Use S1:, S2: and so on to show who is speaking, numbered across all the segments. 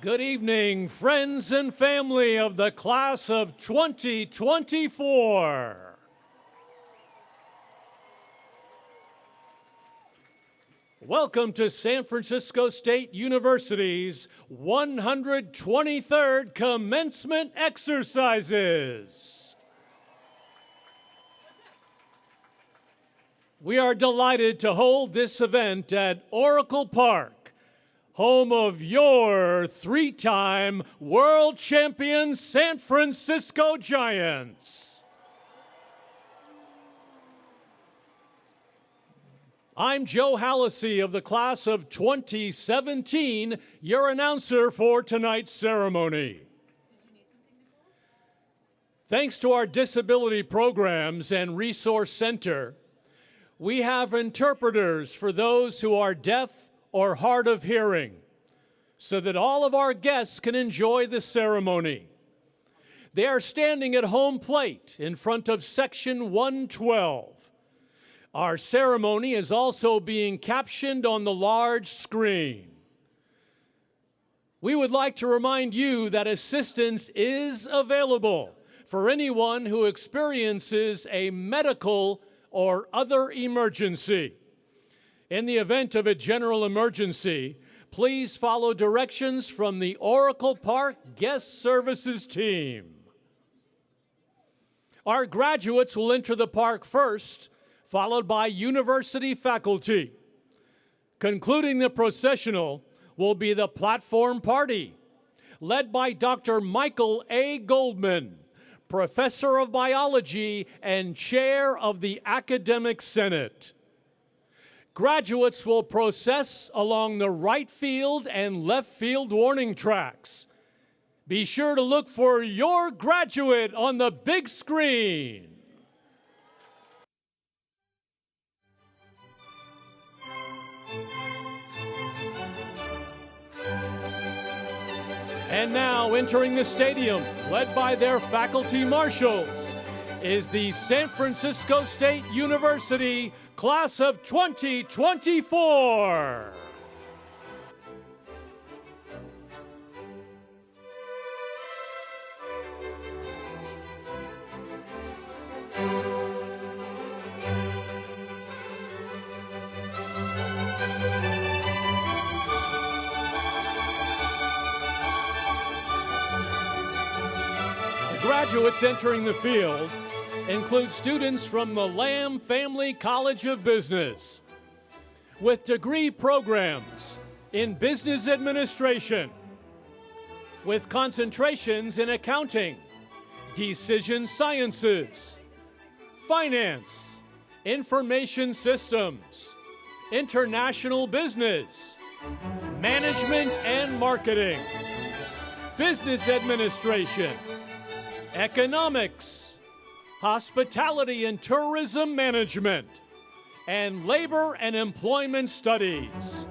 S1: Good evening, friends and family of the class of 2024. Welcome to San Francisco State University's 123rd Commencement Exercises. We are delighted to hold this event at Oracle Park, home of your three-time world champion San Francisco Giants. I'm Joe Hallisey of the class of 2017, your announcer for tonight's ceremony. Thanks to our disability programs and resource center, we have interpreters for those who are deaf or hard of hearing, so that all of our guests can enjoy the ceremony. They are standing at home plate in front of section 112. Our ceremony is also being captioned on the large screen. We would like to remind you that assistance is available for anyone who experiences a medical or other emergency. In the event of a general emergency, please follow directions from the Oracle Park Guest Services team. Our graduates will enter the park first, followed by university faculty. Concluding the processional will be the platform party, led by Dr. Michael A. Goldman, Professor of Biology and Chair of the Academic Senate. Graduates will process along the right field and left field warning tracks. Be sure to look for your graduate on the big screen. And now entering the stadium, led by their faculty marshals, is the San Francisco State University Class of 2024. The graduates entering the field include students from the Lamb Family College of Business with degree programs in business administration, with concentrations in accounting, decision sciences, finance, information systems, international business, management and marketing, business administration, economics, hospitality and tourism management, and labor and employment studies.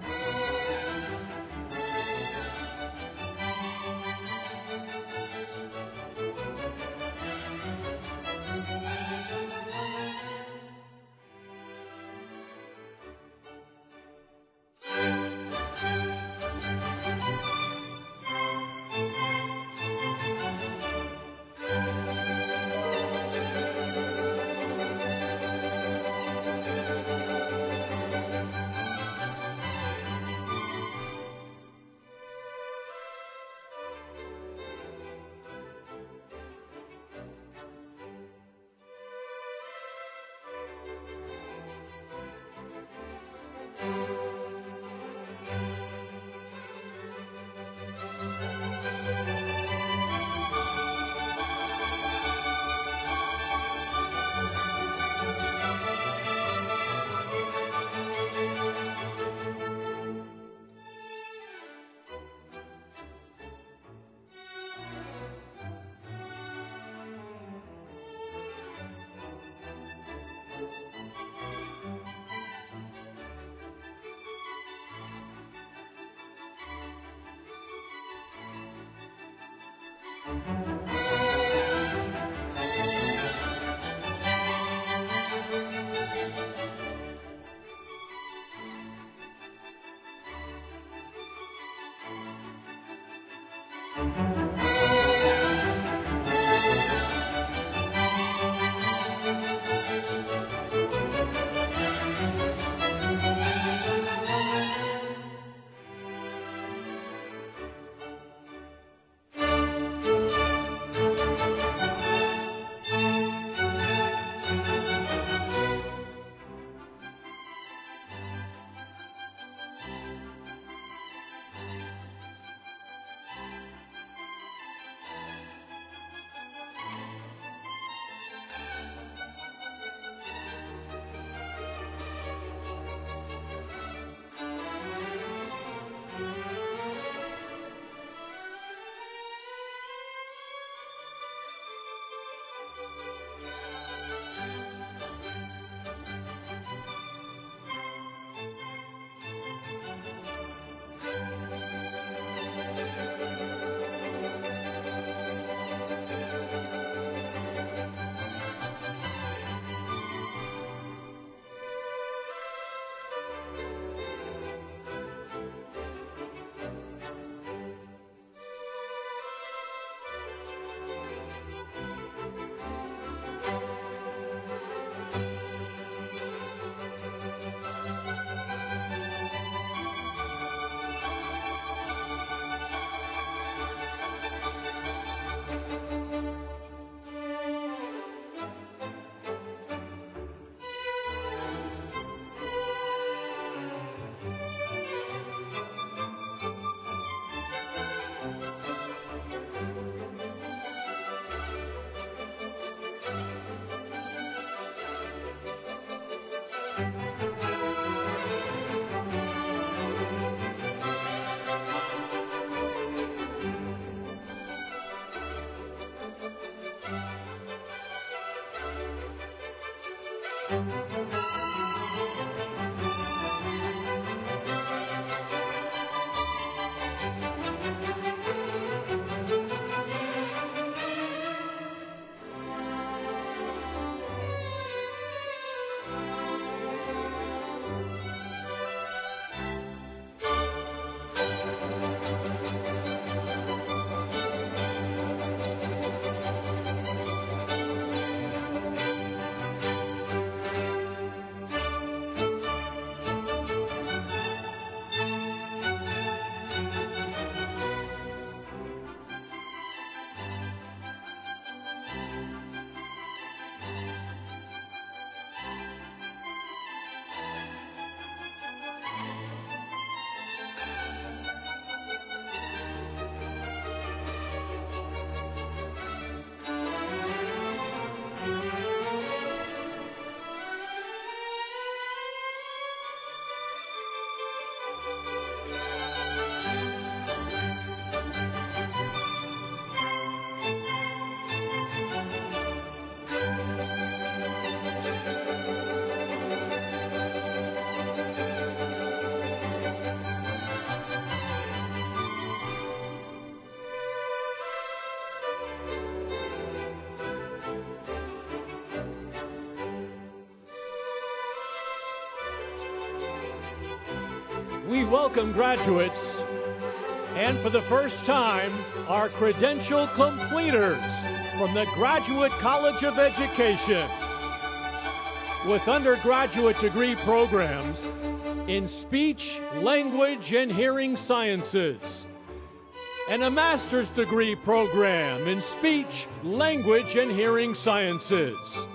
S1: we welcome graduates and for the first time, our credential completers from the Graduate College of Education with undergraduate degree programs in speech, language, and hearing sciences, and a master's degree program in speech, language, and hearing sciences,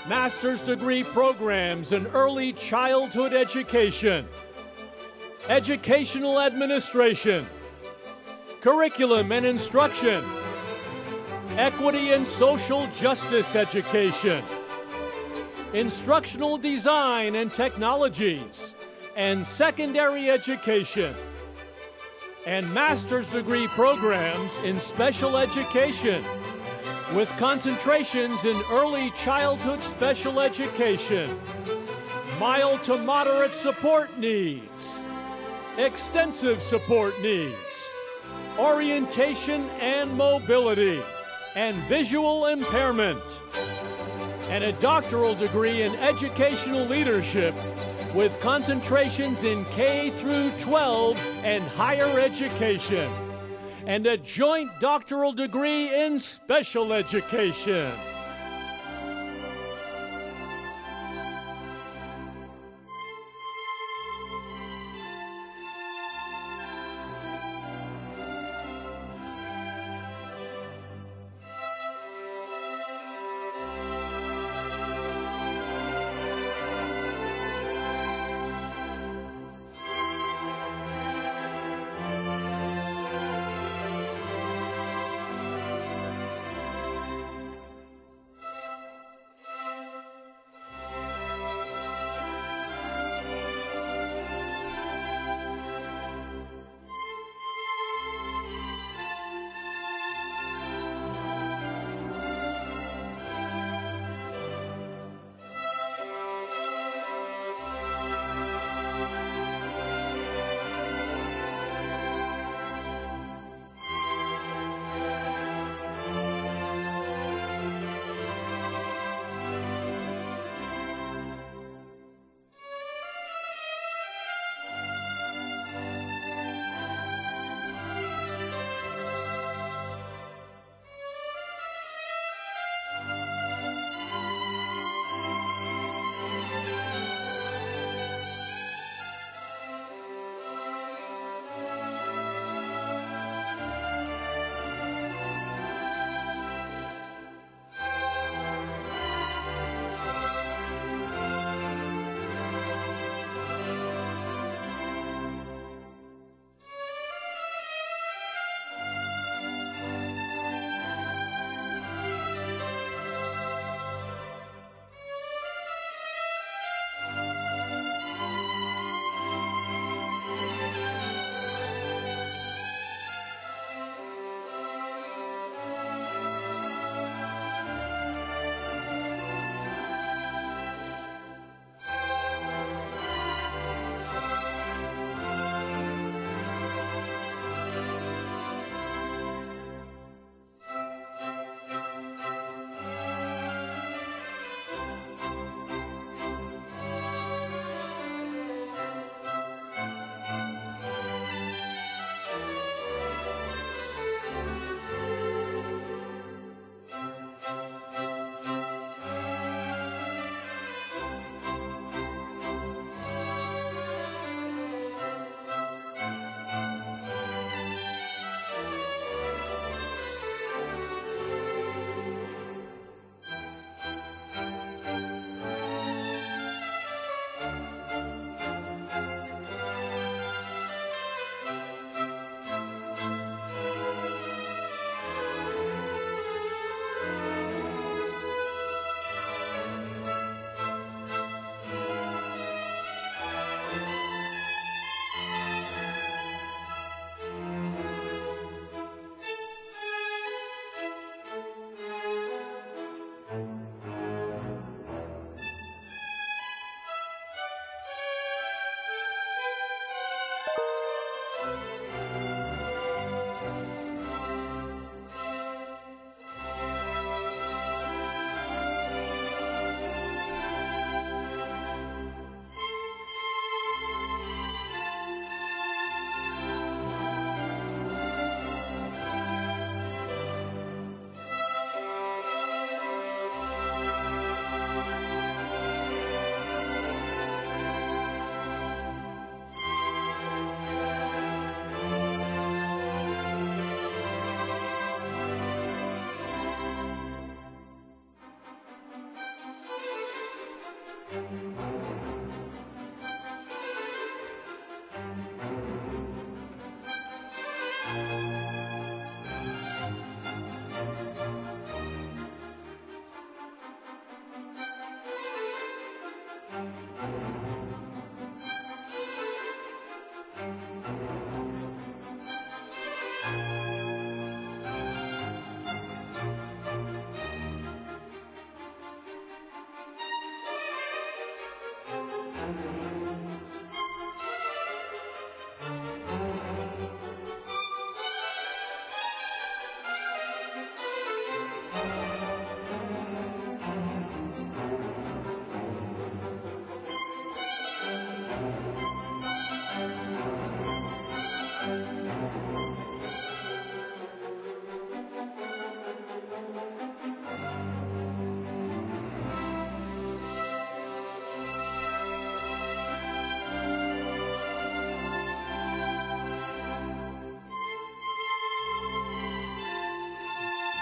S1: master's degree programs in early childhood education, educational administration, curriculum and instruction, equity and social justice education, instructional design and technologies, and secondary education, and master's degree programs in special education with concentrations in early childhood special education, mild to moderate support needs, extensive support needs, orientation and mobility, and visual impairment, and a doctoral degree in educational leadership with concentrations in K through 12 and higher education, and a joint doctoral degree in special education.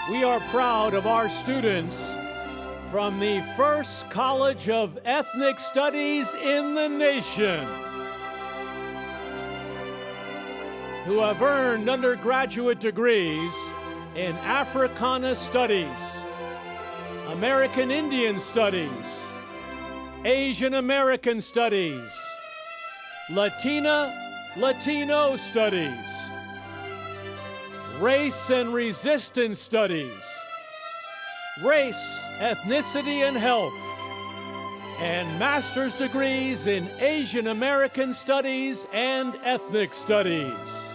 S1: We are proud of our students from the first College of Ethnic Studies in the nation, who have earned undergraduate degrees in Africana Studies, American Indian Studies, Asian American Studies, Latino Studies, Race and Resistance Studies, Race, Ethnicity, and Health, and master's degrees in Asian American Studies and Ethnic Studies.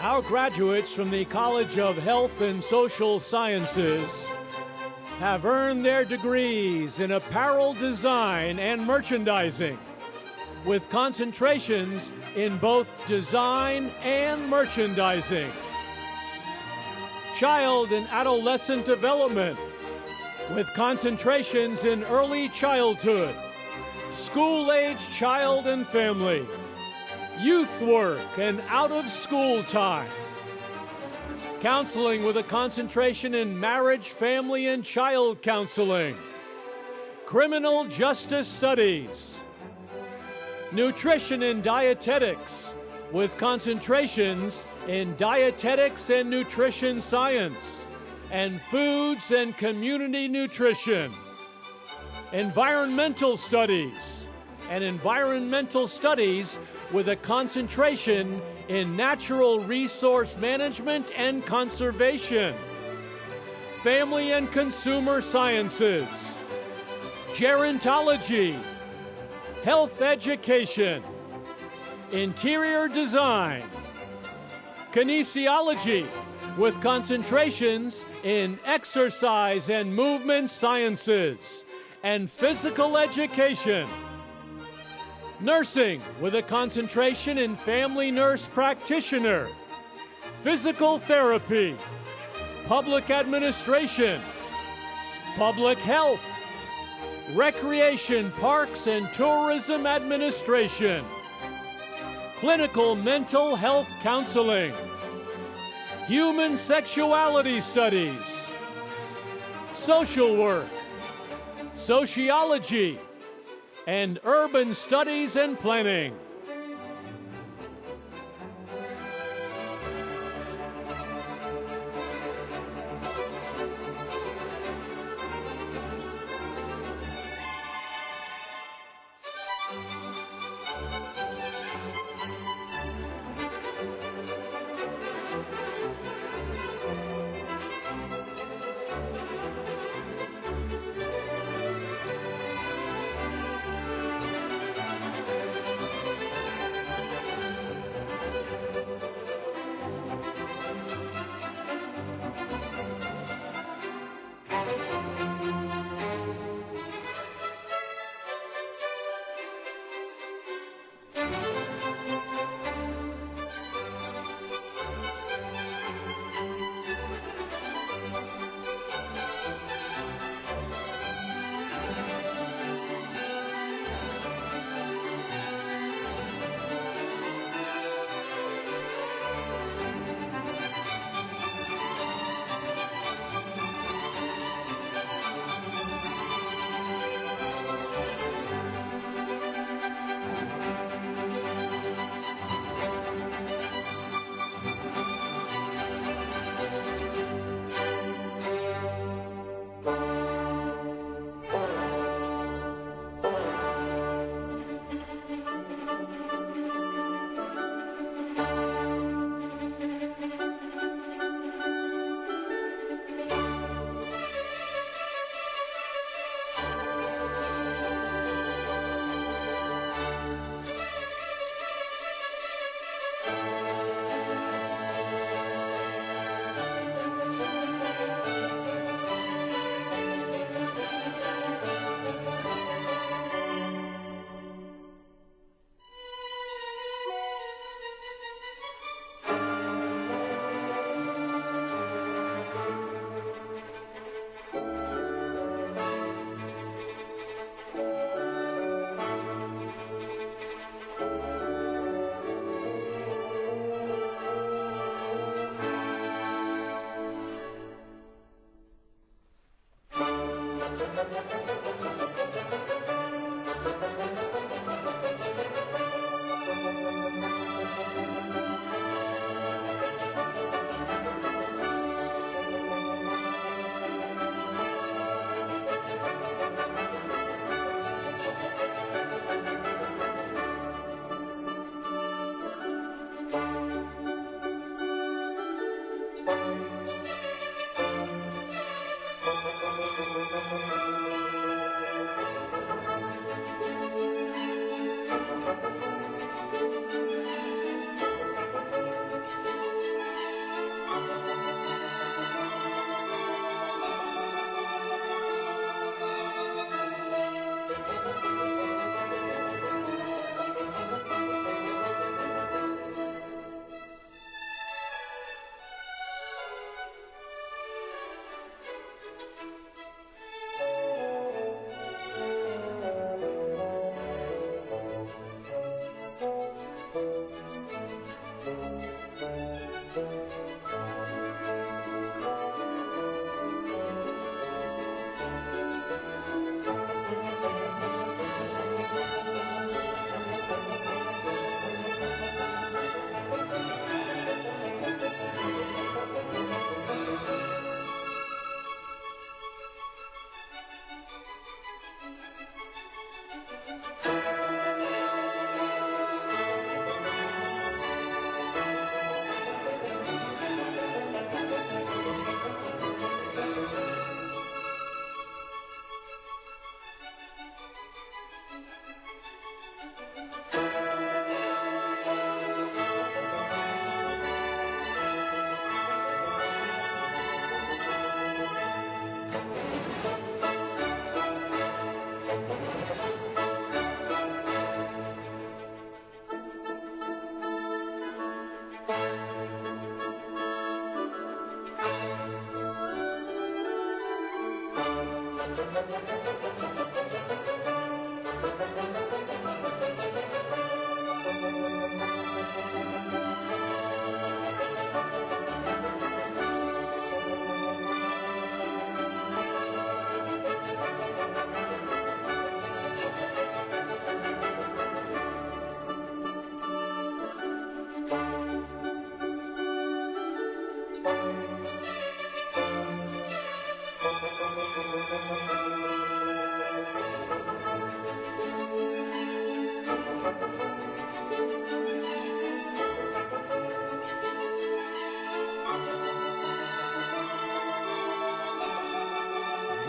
S1: Our graduates from the College of Health and Social Sciences have earned their degrees in apparel design and merchandising, with concentrations in both design and merchandising. Child and adolescent development, with concentrations in early childhood, school-age child and family, youth work and out-of-school time. Counseling with a concentration in marriage, family, and child counseling. Criminal justice studies. Nutrition and dietetics with concentrations in dietetics and nutrition science, and foods and community nutrition. Environmental studies and environmental studies with a concentration in natural resource management and conservation. Family and consumer sciences. Gerontology. Health education. Interior design. Kinesiology with concentrations in exercise and movement sciences and physical education. Nursing with a concentration in family nurse practitioner, physical therapy, public administration, public health, recreation, parks and tourism administration, clinical mental health counseling, human sexuality studies, social work, sociology, and urban studies and planning.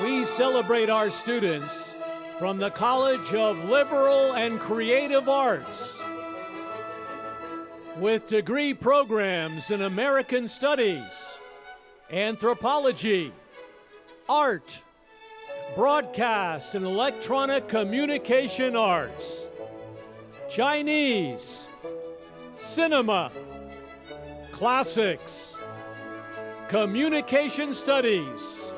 S1: We celebrate our students from the College of Liberal and Creative Arts with degree programs in American Studies, Anthropology, Art, Broadcast and Electronic Communication Arts, Chinese, Cinema, Classics, Communication Studies,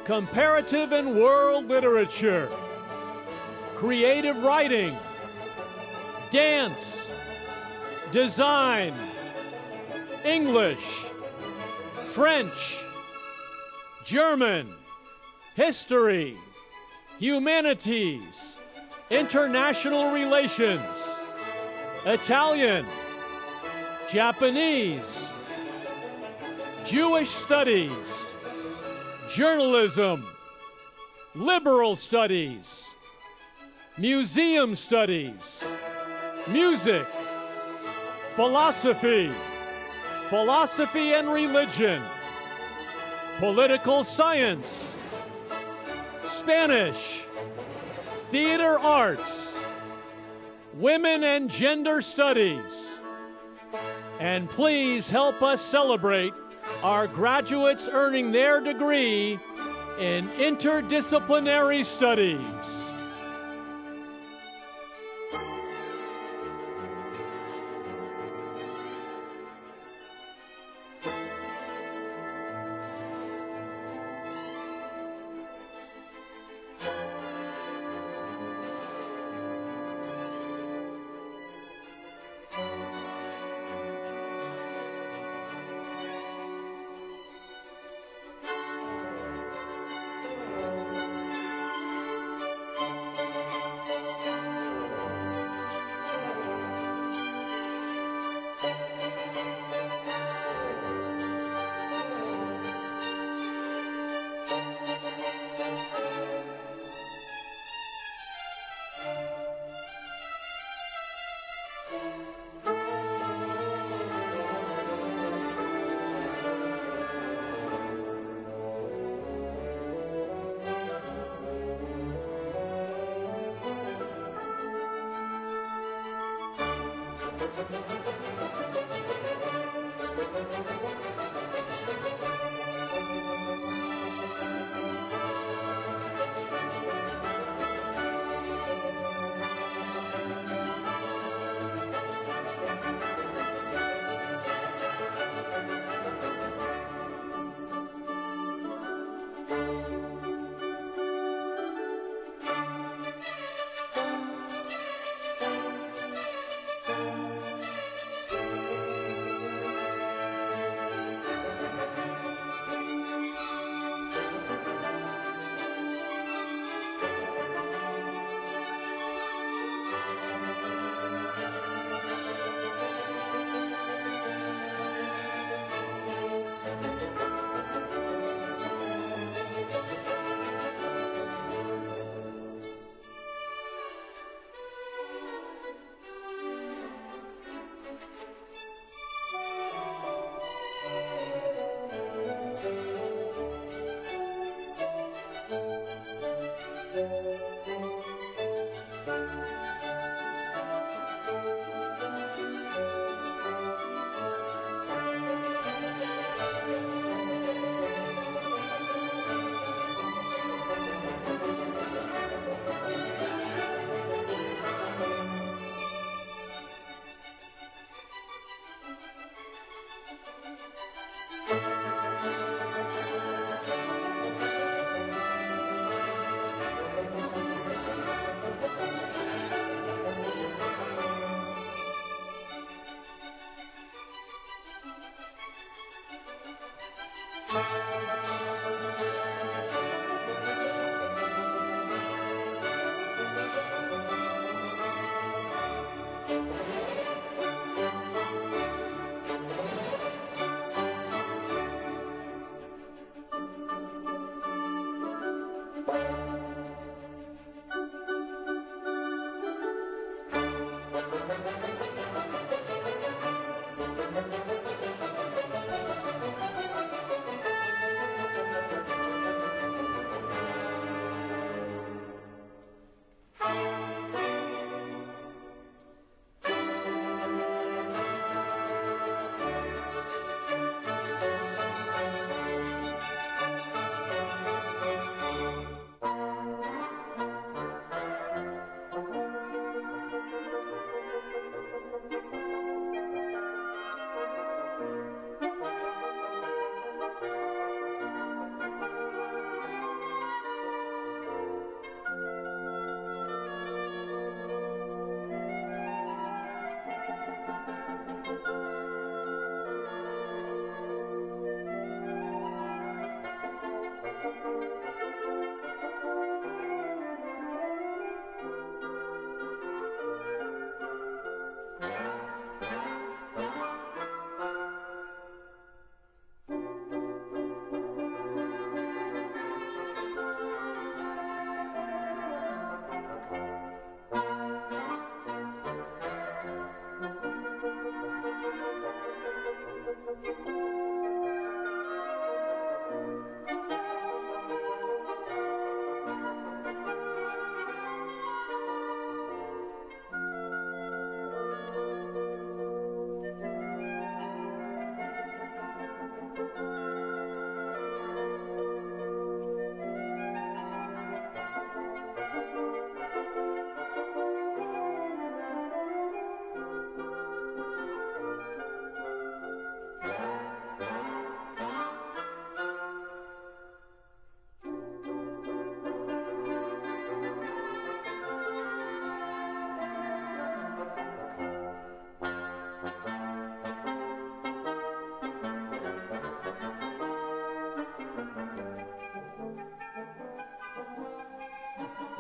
S1: Comparative and World Literature, Creative Writing, Dance, Design, English, French, German, History, Humanities, International Relations, Italian, Japanese, Jewish Studies, Journalism, Liberal Studies, Museum Studies, Music, Philosophy, Philosophy and Religion, Political Science, Spanish, Theater Arts, Women and Gender Studies. And please help us celebrate our graduates earning their degree in interdisciplinary studies.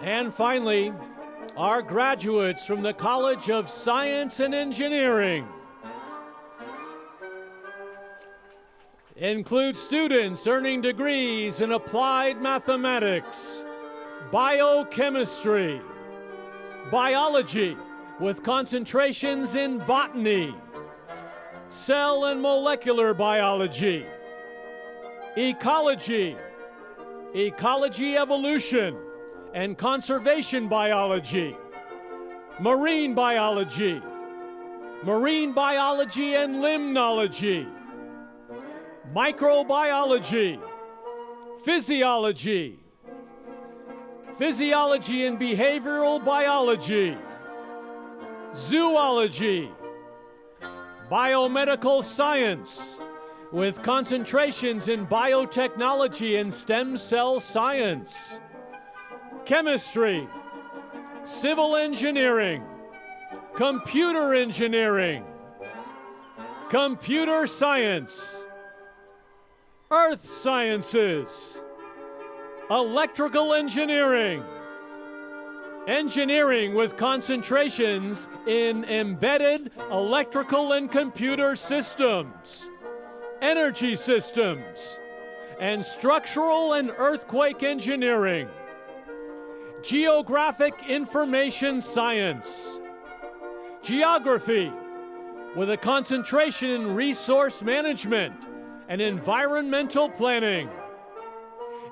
S1: And finally, our graduates from the College of Science and Engineering include students earning degrees in applied mathematics, biochemistry, biology with concentrations in botany, cell and molecular biology, ecology, ecology evolution and conservation biology, marine biology and limnology, microbiology, physiology and behavioral biology, zoology, biomedical science with concentrations in biotechnology and stem cell science, chemistry, civil engineering, computer engineering, computer science, earth sciences, electrical engineering, engineering with concentrations in embedded electrical and computer systems, energy systems, and structural and earthquake engineering, geographic information science, geography with a concentration in resource management and environmental planning,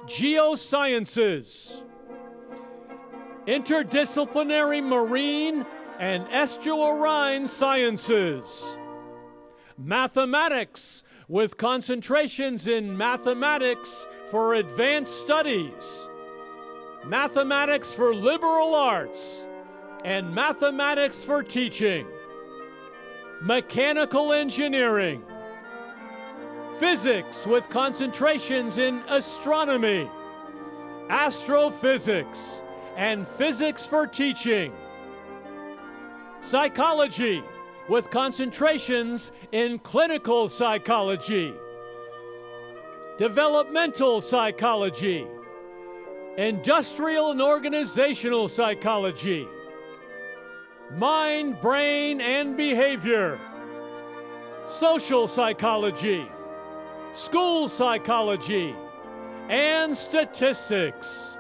S1: geosciences, interdisciplinary marine and estuarine sciences, mathematics with concentrations in mathematics for advanced studies, mathematics for liberal arts, and mathematics for teaching, mechanical engineering, physics with concentrations in astronomy, astrophysics, and physics for teaching, psychology with concentrations in clinical psychology, developmental psychology, industrial and organizational psychology, mind, brain, and behavior, social psychology, school psychology, and statistics.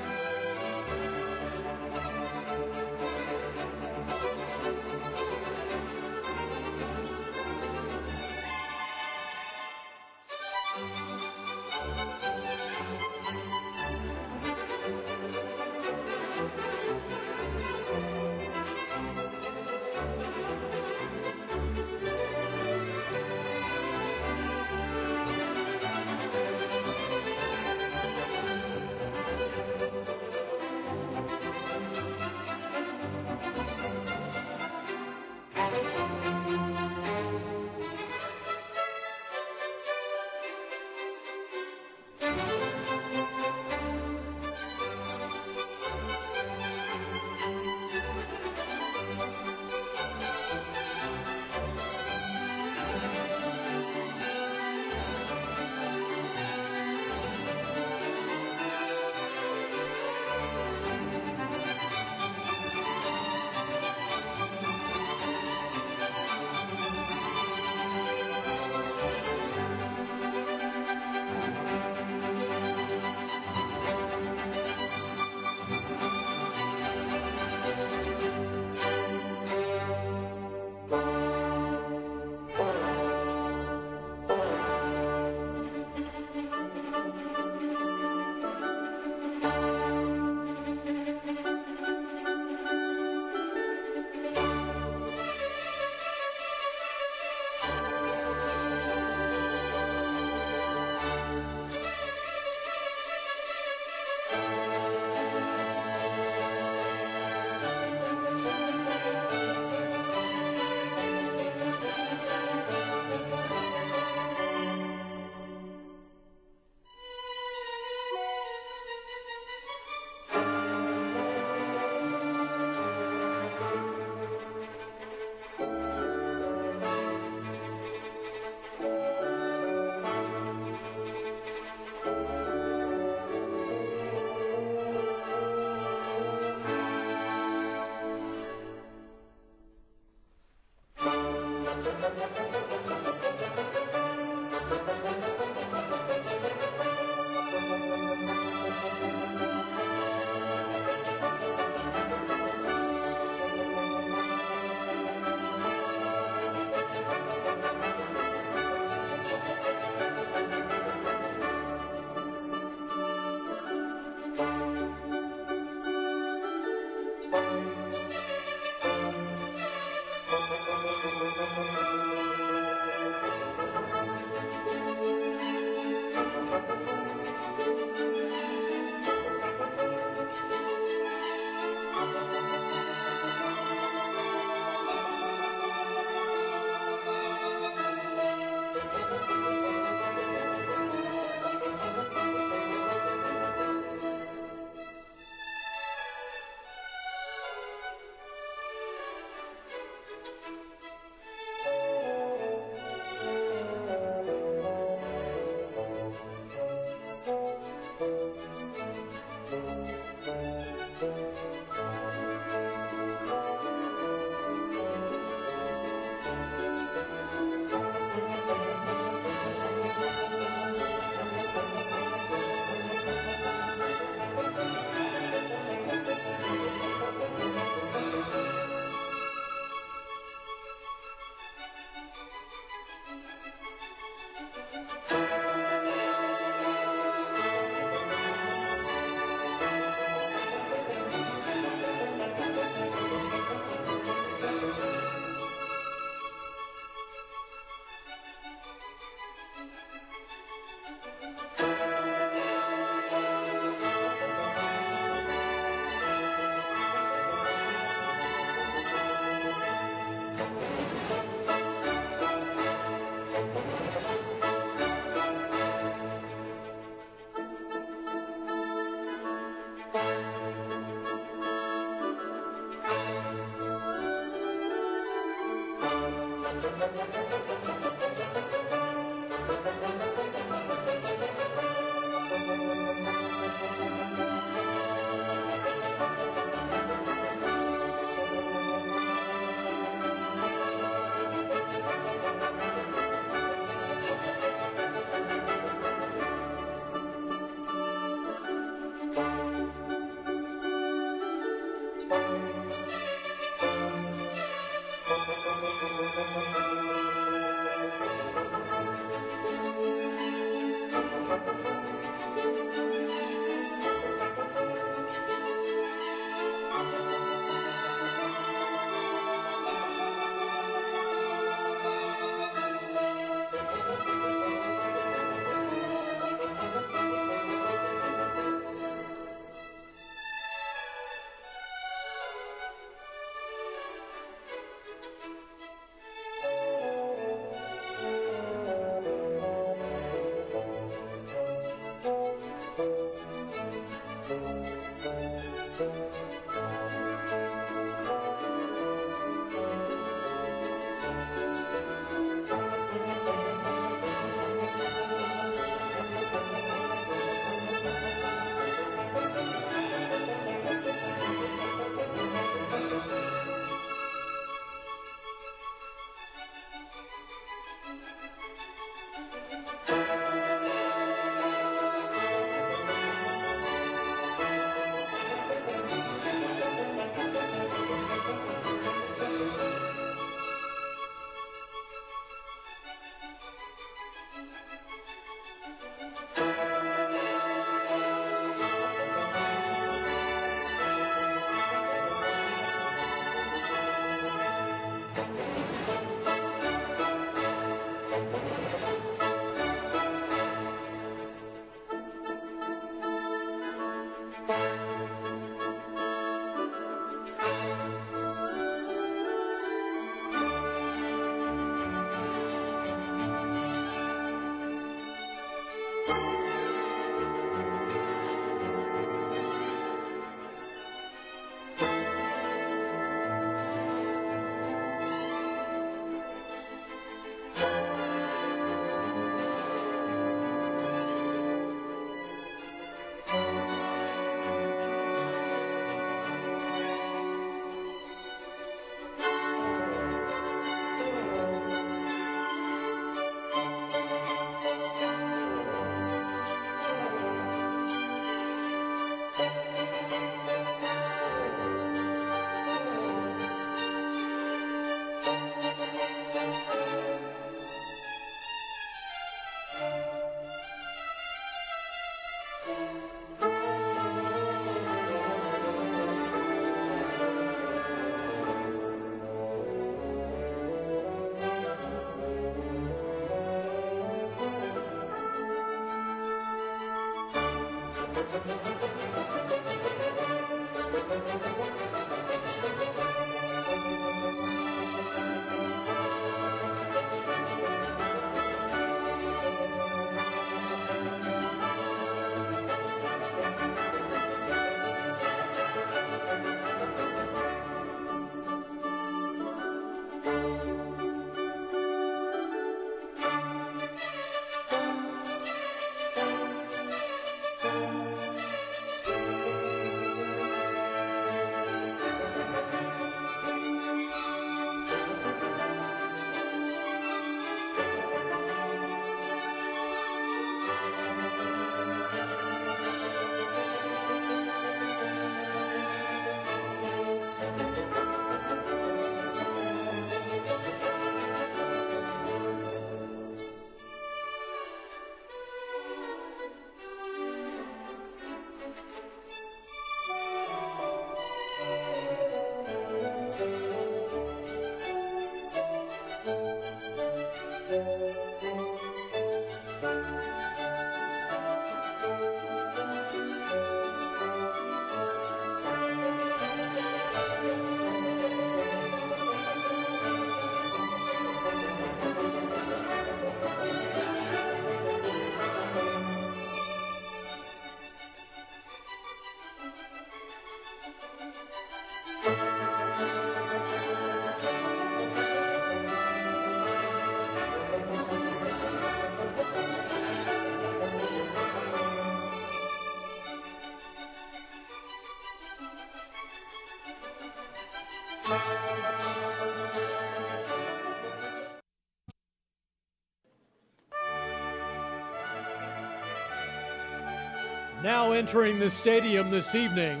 S1: Now entering the stadium this evening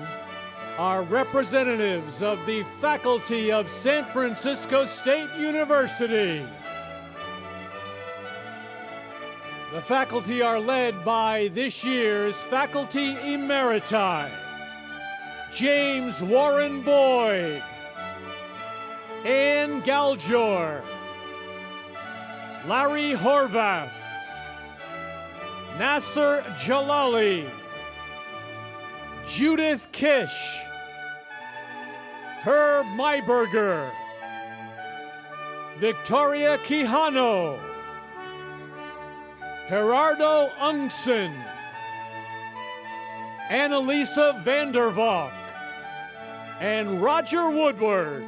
S1: are representatives of the faculty of San Francisco State University. The faculty are led by this year's Faculty Emeriti, James Warren Boyd, Ann Galjor, Larry Horvath, Nasser Jalali, Judith Kish, Herb Mayberger, Victoria Quijano, Gerardo Ungsen, Annalisa Vandervalk, and Roger Woodward.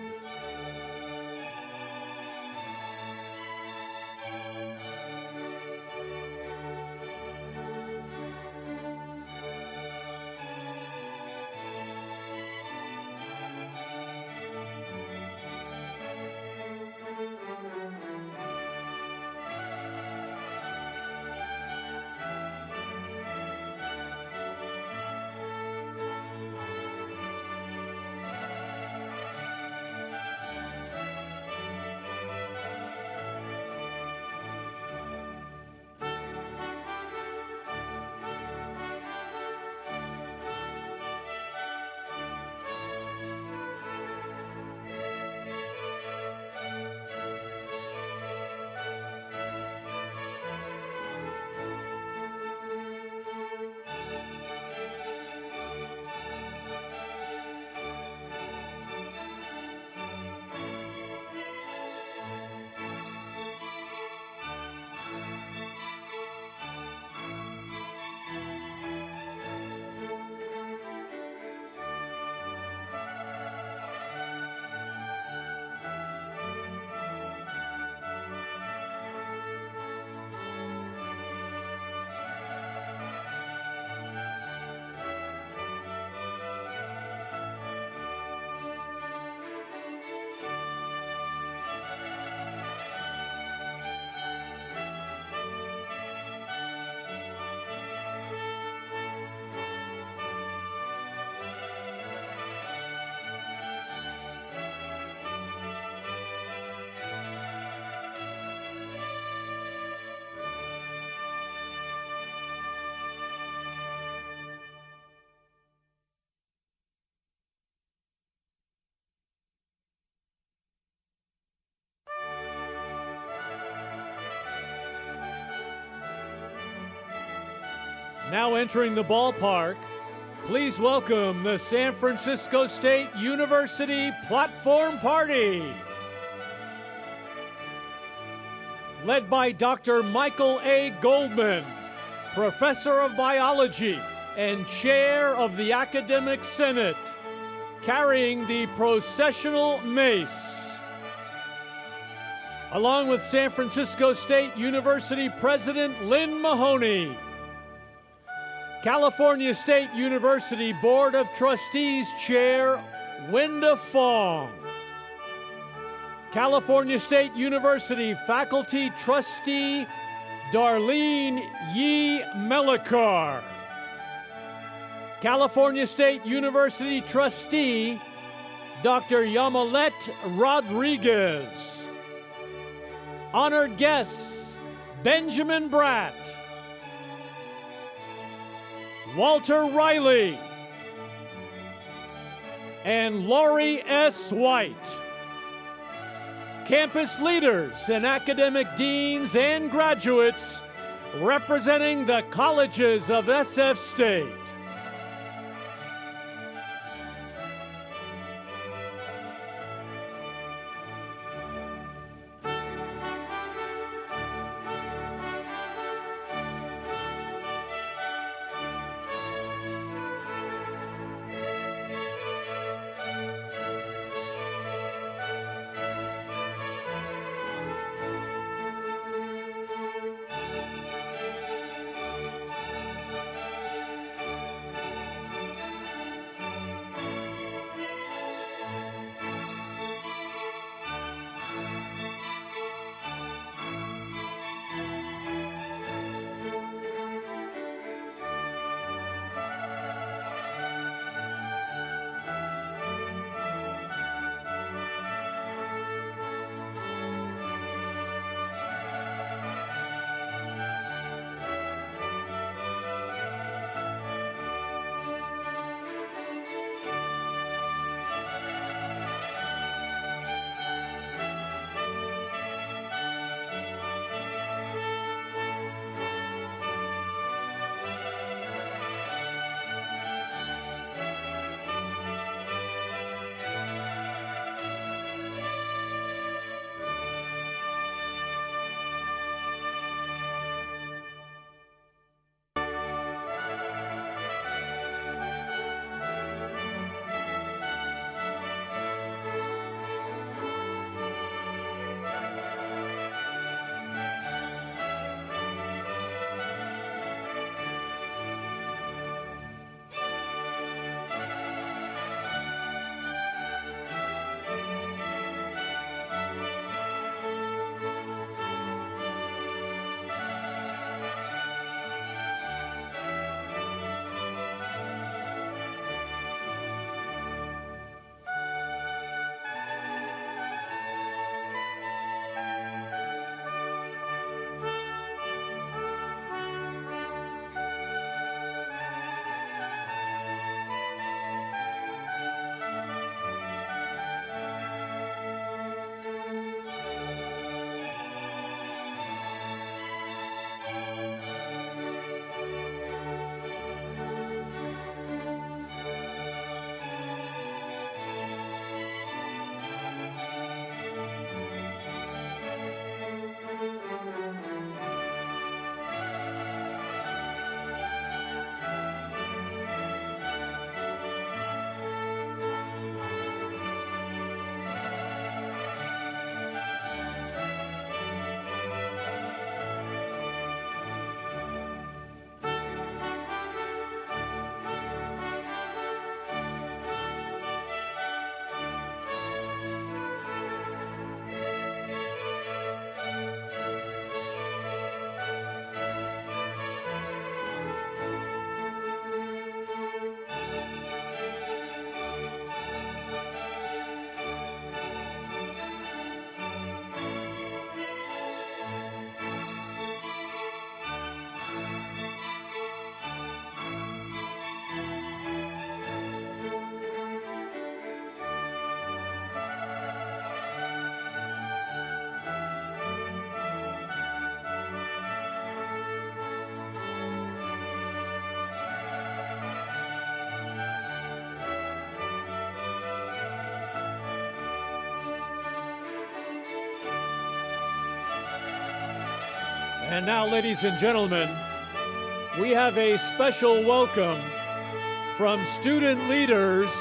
S1: Now entering the ballpark, please welcome the San Francisco State University Platform Party. Led by Dr. Michael A. Goldman, Professor of Biology and Chair of the Academic Senate, carrying the processional mace. Along with San Francisco State University President Lynn Mahoney, California State University Board of Trustees Chair Wenda Fong, California State University Faculty Trustee Darlene Yee Melikar, California State University Trustee Dr. Yamilet Rodriguez, honored guests Benjamin Bratt, Walter Riley, and Laurie S. White. Campus leaders and academic deans and graduates representing the colleges of SF State. And now, ladies and gentlemen, we have a special welcome from student leaders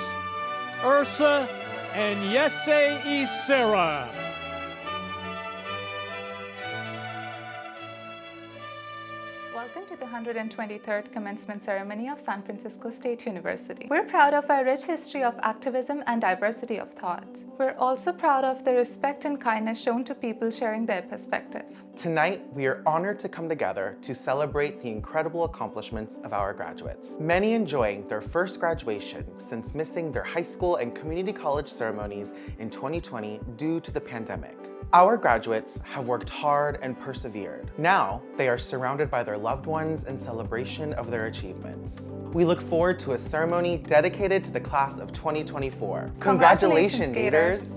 S1: Ursa and Yese Isera.
S2: Welcome to the 123rd Commencement Ceremony of San Francisco State University. We're proud of our rich history of activism and diversity of thought. We're also proud of the respect and kindness shown to people sharing their perspective.
S3: Tonight, we are honored to come together to celebrate the incredible accomplishments of our graduates, many enjoying their first graduation since missing their high school and community college ceremonies in 2020 due to the pandemic. Our graduates have worked hard and persevered. Now, they are surrounded by their loved ones in celebration of their achievements. We look forward to a ceremony dedicated to the class of 2024. Congratulations, leaders!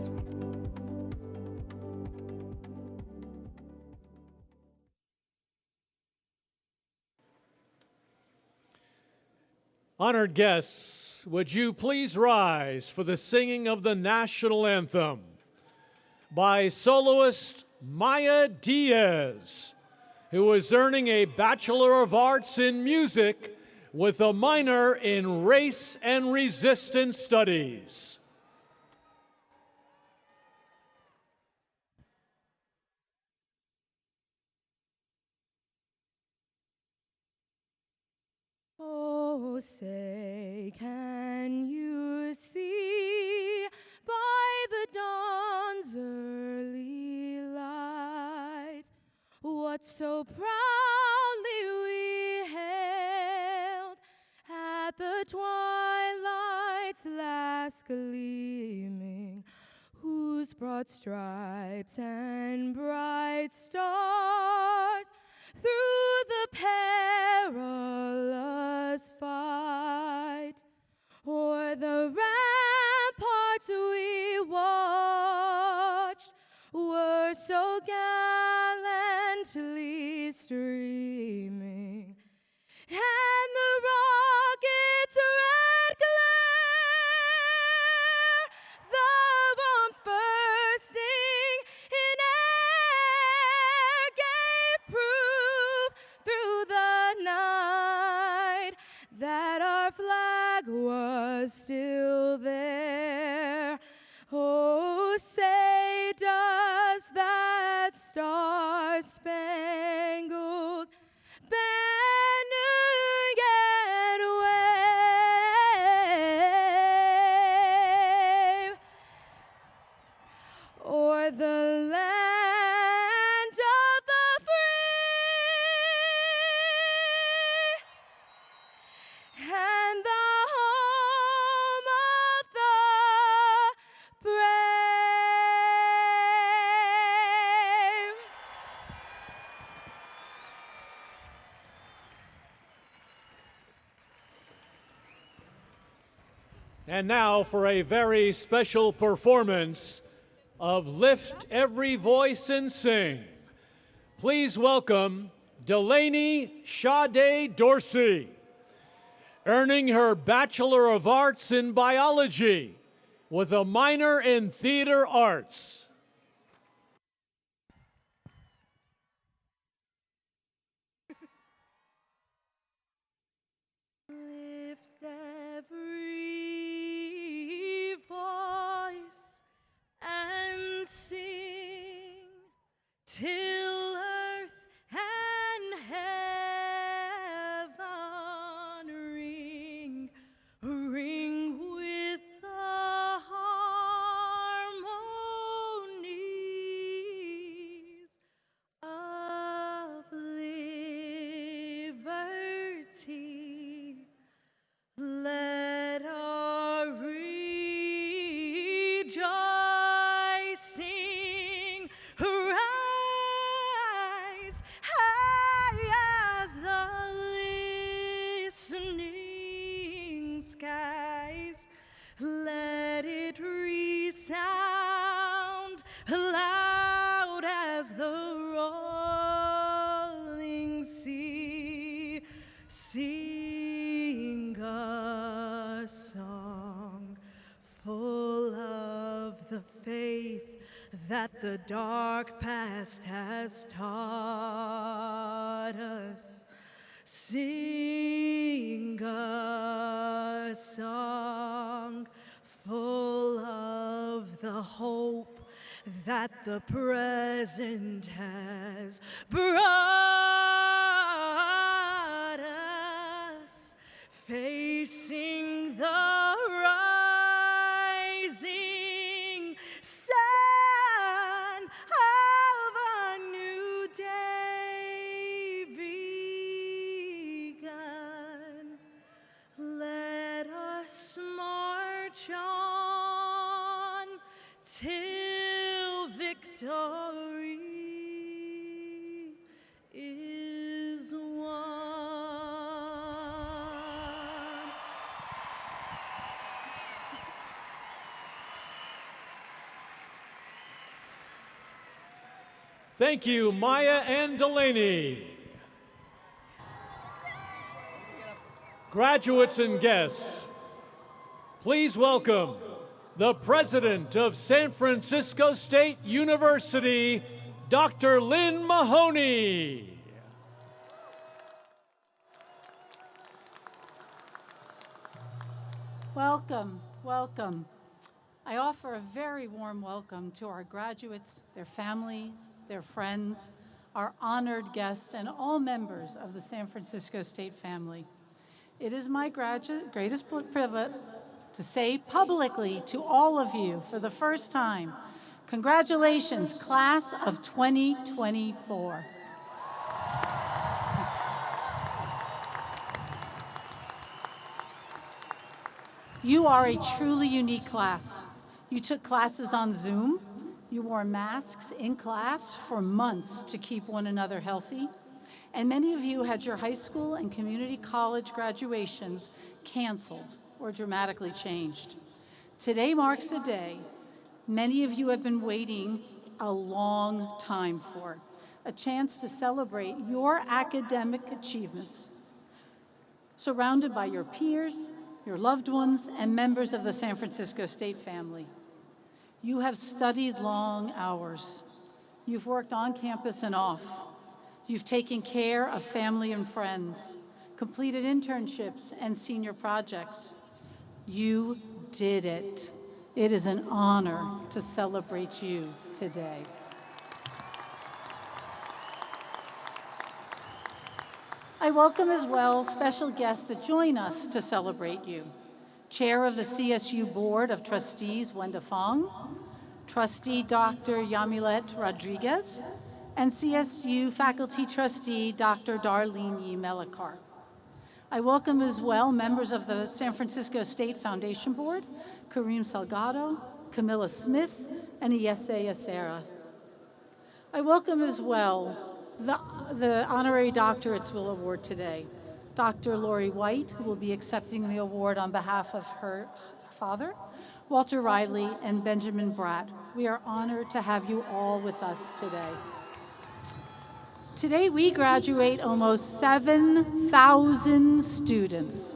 S1: Honored guests, would you please rise for the singing of the national anthem by soloist Maya Diaz, who is earning a Bachelor of Arts in Music with a minor in Race and Resistance Studies.
S4: Oh, say, can you see by the dawn's early light what so proudly we hailed at the twilight's last gleaming, whose broad stripes and bright stars through the perilous fight o'er the ramparts we watched were so gallantly streaming, and the rocket's red glare, the bombs bursting in air, gave proof through the night that our flag was still there. Oh, say, does that star-spangled banner yet wave o'er the land of the free and the home of the brave?
S1: And now for a very special performance of Lift Every Voice and Sing. Please welcome Delaney Sade Dorsey, earning her Bachelor of Arts in Biology with a minor in Theater Arts.
S4: Lift every voice and sing till earth and heaven ring, ring with the harmonies of liberty. Let the faith that the dark past has taught us. Sing a song full of the hope that the present has brought us, facing the rising sun of a new day begun. Let us march on till victory is won.
S1: Thank you, Maya and Delaney. Graduates and guests, please welcome the President of San Francisco State University, Dr. Lynn Mahoney.
S5: Welcome, welcome. I offer a very warm welcome to our graduates, their families, their friends, our honored guests, and all members of the San Francisco State family. It is my greatest privilege to say publicly to all of you for the first time, congratulations, class of 2024. You are a truly unique class. You took classes on Zoom. You wore masks in class for months to keep one another healthy. And many of you had your high school and community college graduations canceled or dramatically changed. Today marks a day many of you have been waiting a long time for, a chance to celebrate your academic achievements, surrounded by your peers, your loved ones, and members of the San Francisco State family. You have studied long hours. You've worked on campus and off. You've taken care of family and friends, completed internships and senior projects. You did it. It is an honor to celebrate you today. I welcome as well special guests that join us to celebrate you. Chair of the CSU Board of Trustees, Wenda Fong, Trustee Dr. Yamilet Rodriguez, and CSU Faculty Trustee Dr. Darlene Yi Melikar. I welcome as well members of the San Francisco State Foundation Board, Kareem Salgado, Camilla Smith, and Iyese Acera. I welcome as well the Honorary Doctorates will award today. Dr. Lori White, who will be accepting the award on behalf of her father, Walter Riley, and Benjamin Bratt. We are honored to have you all with us today. Today we graduate almost 7,000 students.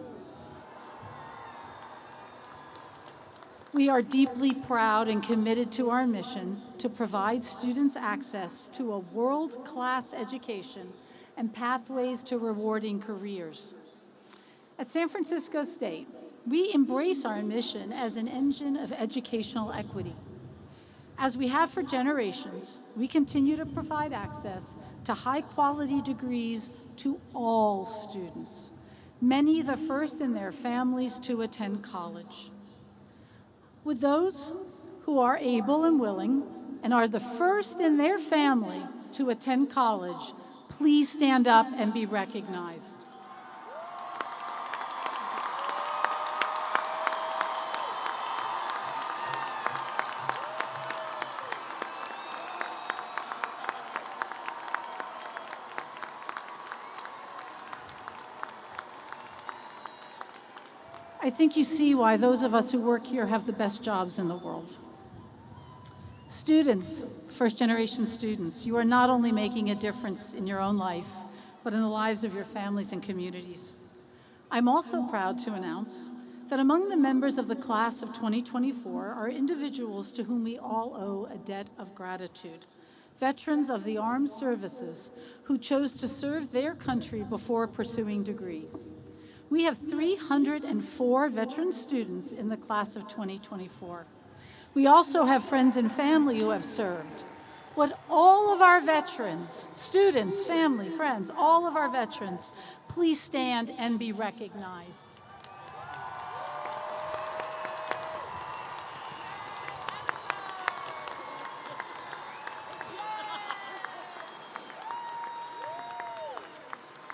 S5: We are deeply proud and committed to our mission to provide students access to a world-class education and pathways to rewarding careers. At San Francisco State, we embrace our mission as an engine of educational equity. As we have for generations, we continue to provide access to high-quality degrees to all students, many the first in their families to attend college. Would those who are able and willing and are the first in their family to attend college please stand up and be recognized? I think you see why those of us who work here have the best jobs in the world. Students, first-generation students, you are not only making a difference in your own life, but in the lives of your families and communities. I'm also proud to announce that among the members of the class of 2024 are individuals to whom we all owe a debt of gratitude. Veterans of the armed services who chose to serve their country before pursuing degrees. We have 304 veteran students in the class of 2024. We also have friends and family who have served. Would all of our veterans, students, family, friends, all of our veterans, please stand and be recognized.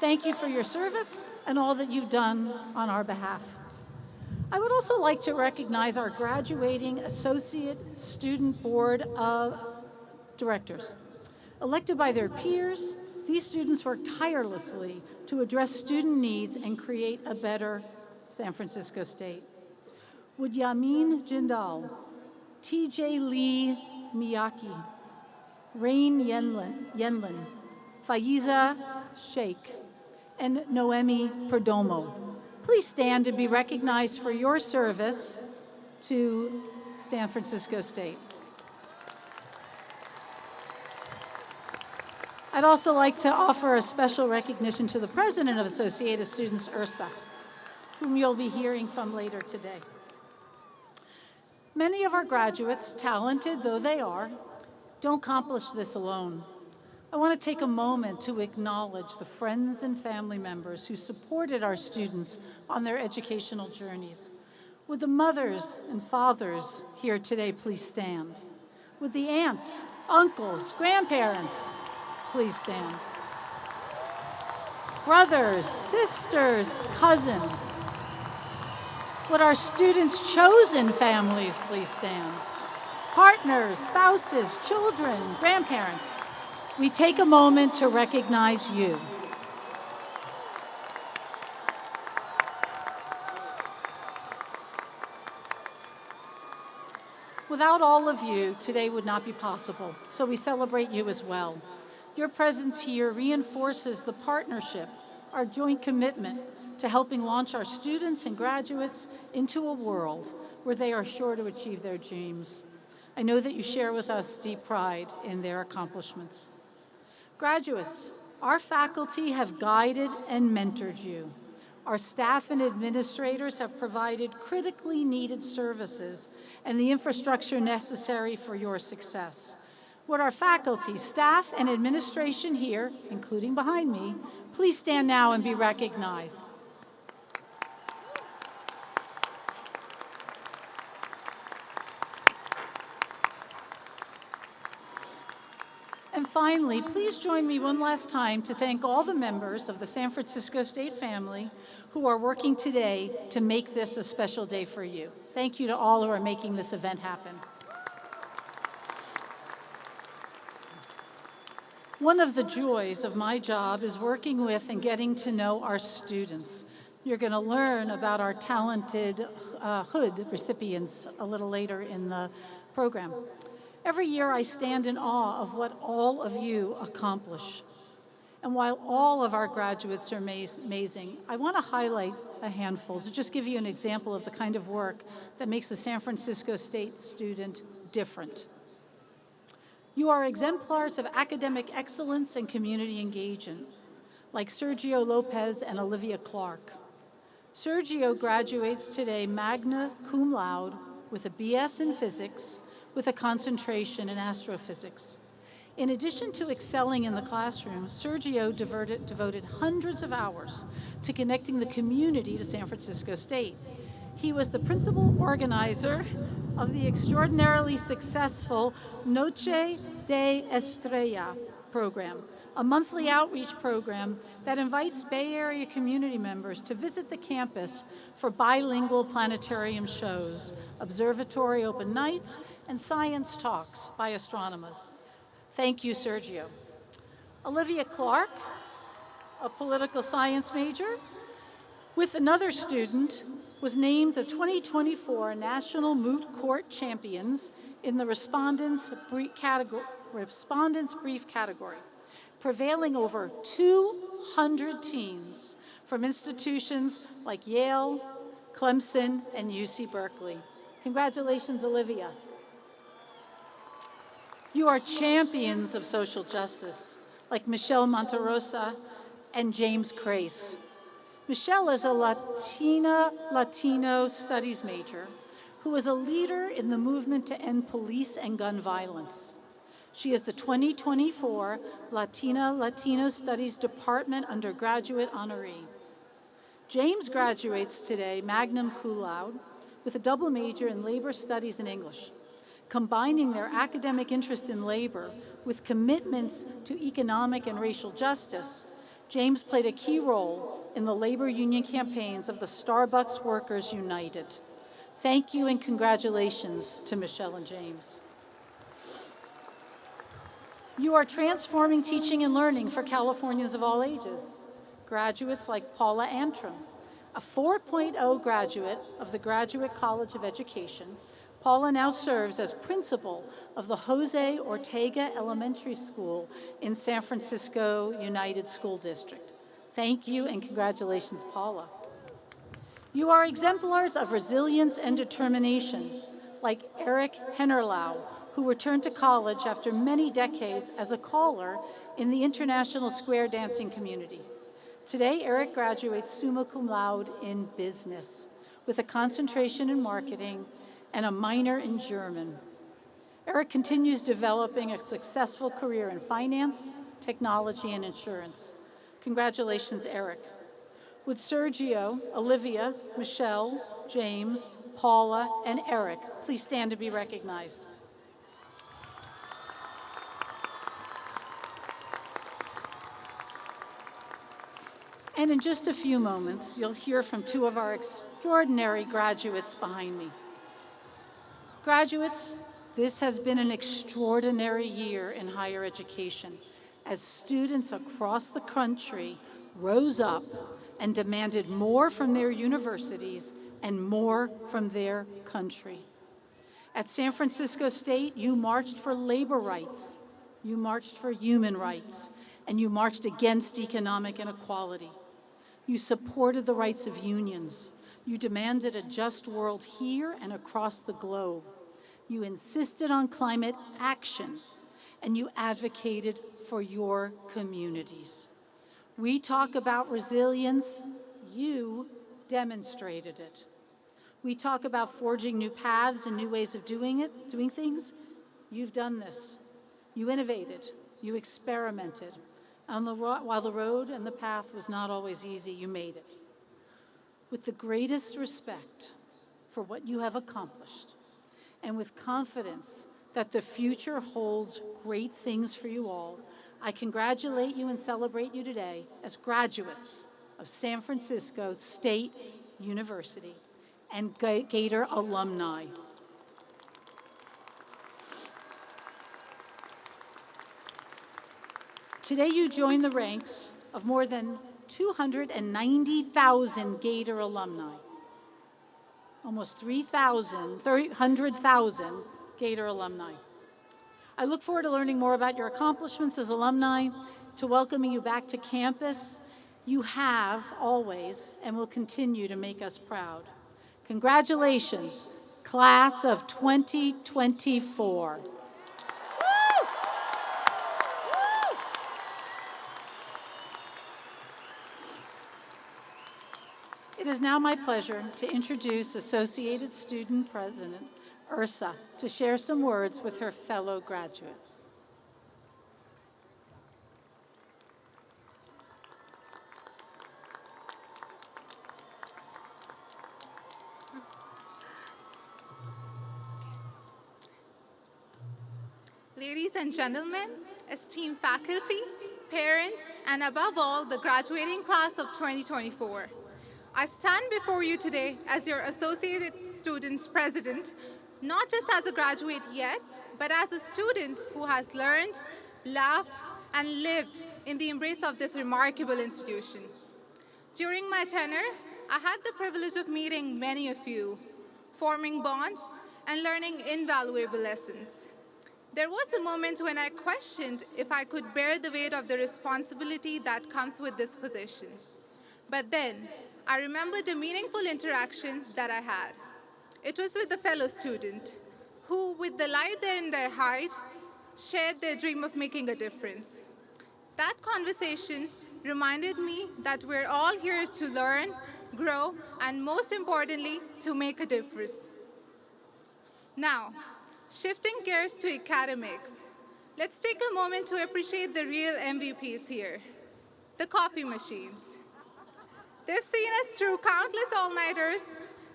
S5: Thank you for your service and all that you've done on our behalf. I would also like to recognize our graduating Associate Student Board of Directors. Elected by their peers, these students work tirelessly to address student needs and create a better San Francisco State. Would Yamin Jindal, TJ Lee Miyake, Rain Yenlin, Faiza Sheikh, and Noemi Perdomo please stand to be recognized for your service to San Francisco State. I'd also like to offer a special recognition to the president of Associated Students, Ursa, whom you'll be hearing from later today. Many of our graduates, talented though they are, don't accomplish this alone. I want to take a moment to acknowledge the friends and family members who supported our students on their educational journeys. Would the mothers and fathers here today please stand? Would the aunts, uncles, grandparents please stand? Brothers, sisters, cousin. Would our students' chosen families please stand? Partners, spouses, children, grandparents. We take a moment to recognize you. Without all of you, today would not be possible, so we celebrate you as well. Your presence here reinforces the partnership, our joint commitment to helping launch our students and graduates into a world where they are sure to achieve their dreams. I know that you share with us deep pride in their accomplishments. Graduates, our faculty have guided and mentored you. Our staff and administrators have provided critically needed services and the infrastructure necessary for your success. Would our faculty, staff, and administration here, including behind me, please stand now and be recognized. And finally, please join me one last time to thank all the members of the San Francisco State family who are working today to make this a special day for you. Thank you to all who are making this event happen. One of the joys of my job is working with and getting to know our students. You're going to learn about our talented HOOD recipients a little later in the program. Every year I stand in awe of what all of you accomplish. And while all of our graduates are amazing, I want to highlight a handful to just give you an example of the kind of work that makes the San Francisco State student different. You are exemplars of academic excellence and community engagement, like Sergio Lopez and Olivia Clark. Sergio graduates today magna cum laude with a BS in physics, with a concentration in astrophysics. In addition to excelling in the classroom, Sergio devoted hundreds of hours to connecting the community to San Francisco State. He was the principal organizer of the extraordinarily successful Noche de Estrella program, a monthly outreach program that invites Bay Area community members to visit the campus for bilingual planetarium shows, observatory open nights, and science talks by astronomers. Thank you, Sergio. Olivia Clark, a political science major, with another student, was named the 2024 National Moot Court Champions in the Respondents Brief category, prevailing over 200 teams from institutions like Yale, Clemson, and UC Berkeley. Congratulations, Olivia. You are champions of social justice, like Michelle Monterosa and James Crace. Michelle is a Latino studies major who is a leader in the movement to end police and gun violence. She is the 2024 Latino Studies Department undergraduate honoree. James graduates today magna cum laude with a double major in labor studies and English. Combining their academic interest in labor with commitments to economic and racial justice, James played a key role in the labor union campaigns of the Starbucks Workers United. Thank you and congratulations to Michelle and James. You are transforming teaching and learning for Californians of all ages. Graduates like Paula Antrim, a 4.0 graduate of the Graduate College of Education. Paula now serves as principal of the Jose Ortega Elementary School in San Francisco United School District. Thank you and congratulations, Paula. You are exemplars of resilience and determination, like Eric Hennerlau, who returned to college after many decades as a caller in the international square dancing community. Today, Eric graduates summa cum laude in business with a concentration in marketing and a minor in German. Eric continues developing a successful career in finance, technology, and insurance. Congratulations, Eric. Would Sergio, Olivia, Michelle, James, Paula, and Eric please stand to be recognized? And in just a few moments, you'll hear from two of our extraordinary graduates behind me. Graduates, this has been an extraordinary year in higher education as students across the country rose up and demanded more from their universities and more from their country. At San Francisco State, you marched for labor rights, you marched for human rights, and you marched against economic inequality. You supported the rights of unions. You demanded a just world here and across the globe. You insisted on climate action, and you advocated for your communities. We talk about resilience, you demonstrated it. We talk about forging new paths and new ways of doing things. You've done this. You innovated, you experimented. While the road and the path was not always easy, you made it. With the greatest respect for what you have accomplished, and with confidence that the future holds great things for you all, I congratulate you and celebrate you today as graduates of San Francisco State University and Gator alumni. Today you join the ranks of more than 290,000 Gator alumni. Almost 300,000 Gator alumni. I look forward to learning more about your accomplishments as alumni, to welcoming you back to campus. You have always and will continue to make us proud. Congratulations, class of 2024. It is now my pleasure to introduce Associated Student President Ursa to share some words with her fellow graduates.
S2: Ladies and gentlemen, esteemed faculty, parents, and above all, the graduating class of 2024. I stand before you today as your Associated Students President, not just as a graduate yet, but as a student who has learned, laughed, and lived in the embrace of this remarkable institution. During my tenure, I had the privilege of meeting many of you, forming bonds, and learning invaluable lessons. There was a moment when I questioned if I could bear the weight of the responsibility that comes with this position. But then, I remembered a meaningful interaction that I had. It was with a fellow student who, with the light in their heart, shared their dream of making a difference. That conversation reminded me that we're all here to learn, grow, and most importantly, to make a difference. Now, shifting gears to academics, let's take a moment to appreciate the real MVPs here, the coffee machines. They've seen us through countless all-nighters,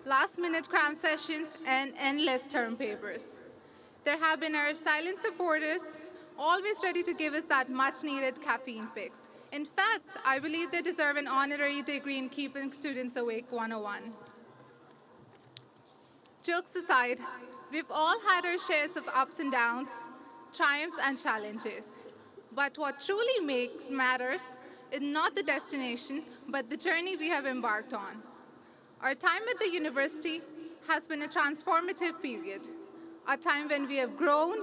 S2: last-minute cram sessions, and endless term papers. There have been our silent supporters, always ready to give us that much-needed caffeine fix. In fact, I believe they deserve an honorary degree in keeping students awake 101. Jokes aside, we've all had our shares of ups and downs, triumphs and challenges. But what truly matters is not the destination, but the journey we have embarked on. Our time at the university has been a transformative period, a time when we have grown,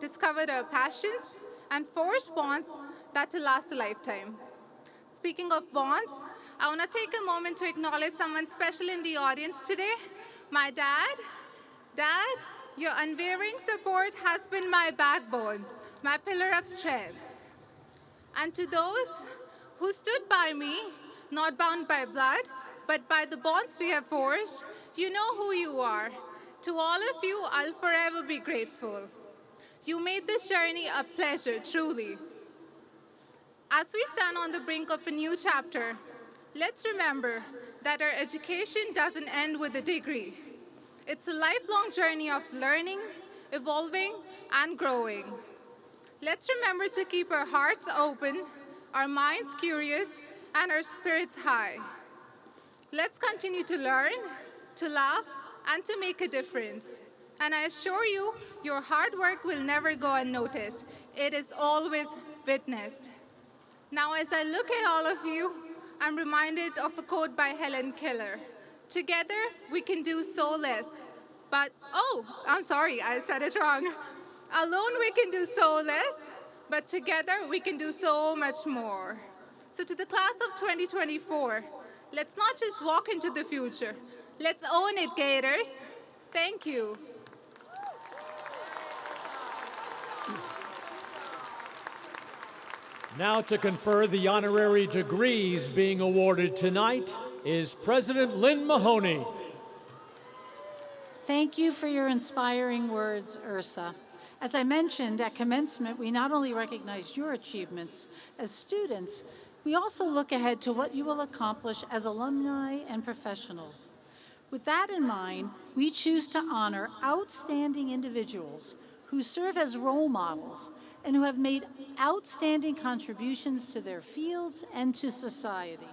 S2: discovered our passions, and forged bonds that will last a lifetime. Speaking of bonds, I want to take a moment to acknowledge someone special in the audience today, my dad. Dad, your unwavering support has been my backbone, my pillar of strength. And to those who stood by me, not bound by blood, but by the bonds we have forged, you know who you are. To all of you, I'll forever be grateful. You made this journey a pleasure, truly. As we stand on the brink of a new chapter, let's remember that our education doesn't end with a degree. It's a lifelong journey of learning, evolving, and growing. Let's remember to keep our hearts open, our minds curious, and our spirits high. Let's continue to learn, to laugh, and to make a difference. And I assure you, your hard work will never go unnoticed. It is always witnessed. Now, as I look at all of you, I'm reminded of a quote by Helen Keller. Together, we can do so less. But, oh, I'm sorry, I said it wrong. Alone, we can do so less, but together, we can do so much more. So to the class of 2024, let's not just walk into the future. Let's own it, Gators. Thank you.
S1: Now to confer the honorary degrees being awarded tonight is President Lynn Mahoney.
S5: Thank you for your inspiring words, Ursa. As I mentioned, at commencement, we not only recognize your achievements as students, we also look ahead to what you will accomplish as alumni and professionals. With that in mind, we choose to honor outstanding individuals who serve as role models and who have made outstanding contributions to their fields and to society.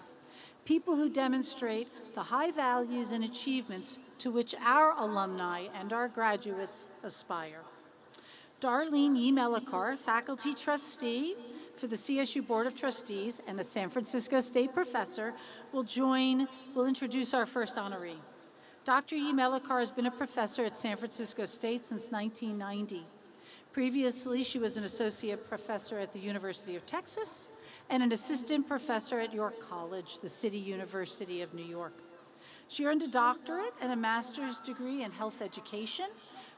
S5: People who demonstrate the high values and achievements to which our alumni and our graduates aspire. Darlene E. Melikar, faculty trustee for the CSU Board of Trustees and a San Francisco State professor, will introduce our first honoree. Dr. E. Melikar has been a professor at San Francisco State since 1990. Previously, she was an associate professor at the University of Texas and an assistant professor at York College, the City University of New York. She earned a doctorate and a master's degree in health education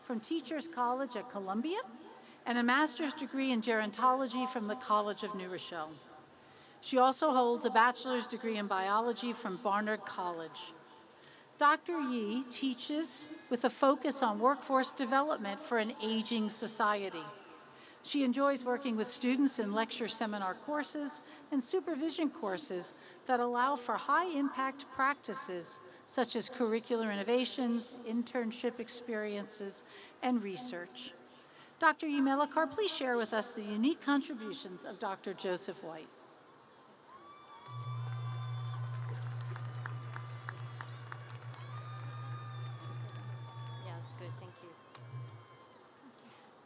S5: from Teachers College at Columbia and a master's degree in gerontology from the College of New Rochelle. She also holds a bachelor's degree in biology from Barnard College. Dr. Yi teaches with a focus on workforce development for an aging society. She enjoys working with students in lecture seminar courses and supervision courses that allow for high-impact practices such as curricular innovations, internship experiences, and research. Dr. E. Melikar, please share with us the unique contributions of Dr. Joseph White.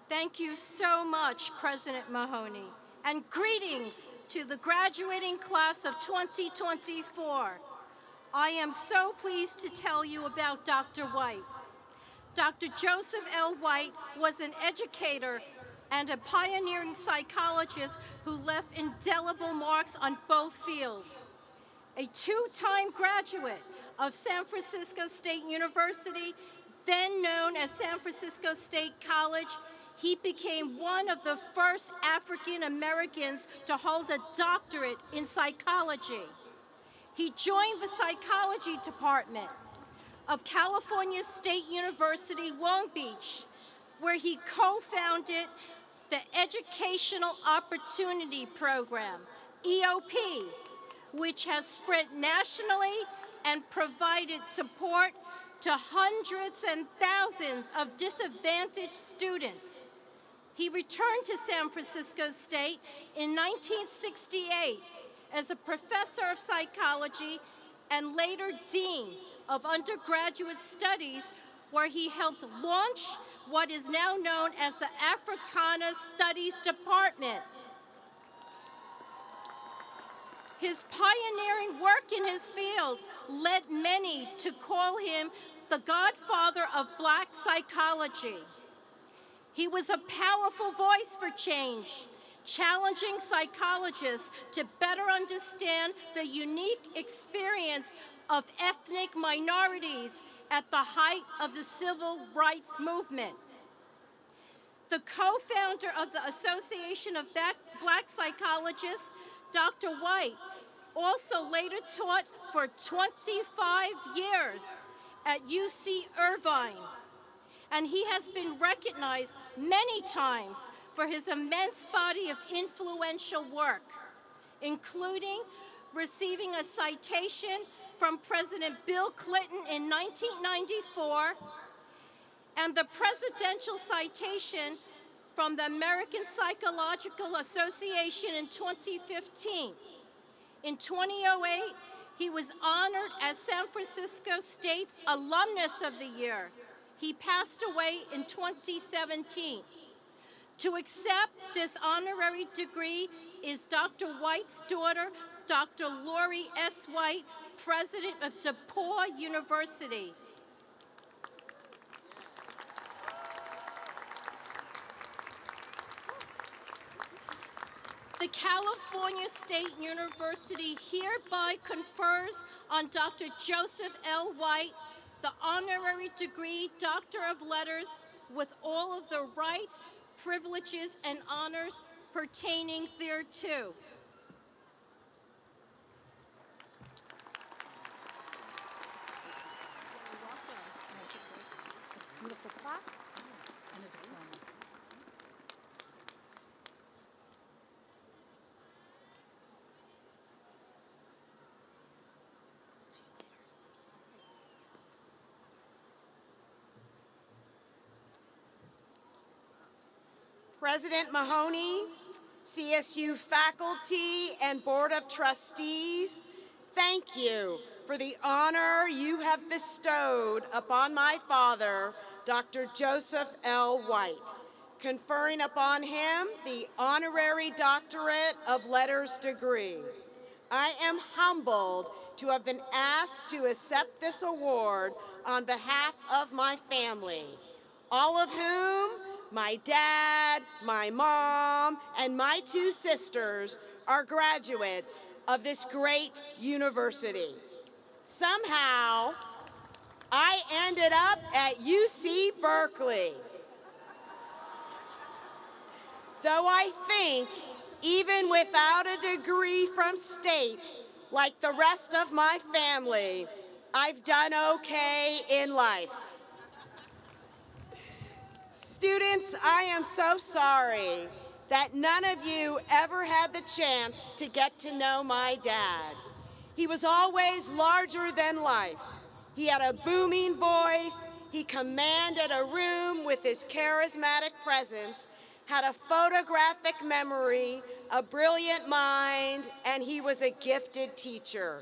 S6: Thank you so much, President Mahoney, and greetings to the graduating class of 2024. I am so pleased to tell you about Dr. White. Dr. Joseph L. White was an educator and a pioneering psychologist who left indelible marks on both fields. A two-time graduate of San Francisco State University, then known as San Francisco State College, he became one of the first African Americans to hold a doctorate in psychology. He joined the psychology department of California State University, Long Beach, where he co-founded the Educational Opportunity Program, EOP, which has spread nationally and provided support to hundreds and thousands of disadvantaged students. He returned to San Francisco State in 1968 as a professor of psychology and later dean of undergraduate studies, where he helped launch what is now known as the Africana Studies Department. His pioneering work in his field led many to call him the godfather of Black psychology. He was a powerful voice for change, challenging psychologists to better understand the unique experience of ethnic minorities at the height of the civil rights movement. The co-founder of the Association of Black Psychologists, Dr. White, also later taught for 25 years at UC Irvine, and he has been recognized many times for his immense body of influential work, including receiving a citation from President Bill Clinton in 1994 and the Presidential Citation from the American Psychological Association in 2015. In 2008, he was honored as San Francisco State's Alumnus of the Year. He passed away in 2017. To accept this honorary degree is Dr. White's daughter, Dr. Lori S. White, president of DePaul University. The California State University hereby confers on Dr. Joseph L. White the honorary degree Doctor of Letters with all of the rights, privileges, and honors pertaining thereto.
S7: President Mahoney, CSU faculty, and Board of Trustees, thank you for the honor you have bestowed upon my father, Dr. Joseph L. White, conferring upon him the Honorary Doctorate of Letters degree. I am humbled to have been asked to accept this award on behalf of my family, all of whom my dad, my mom, and my two sisters are graduates of this great university. Somehow, I ended up at UC Berkeley. Though I think, even without a degree from state, like the rest of my family, I've done okay in life. Students, I am so sorry that none of you ever had the chance to get to know my dad. He was always larger than life. He had a booming voice, he commanded a room with his charismatic presence, had a photographic memory, a brilliant mind, and he was a gifted teacher.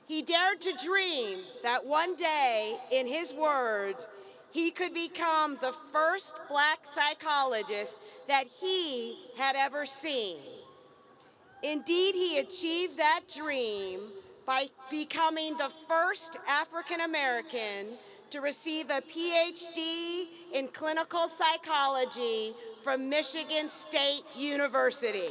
S7: He dared to dream that one day, in his words, he could become the first Black psychologist that he had ever seen. Indeed, he achieved that dream by becoming the first African American to receive a PhD in clinical psychology from Michigan State University.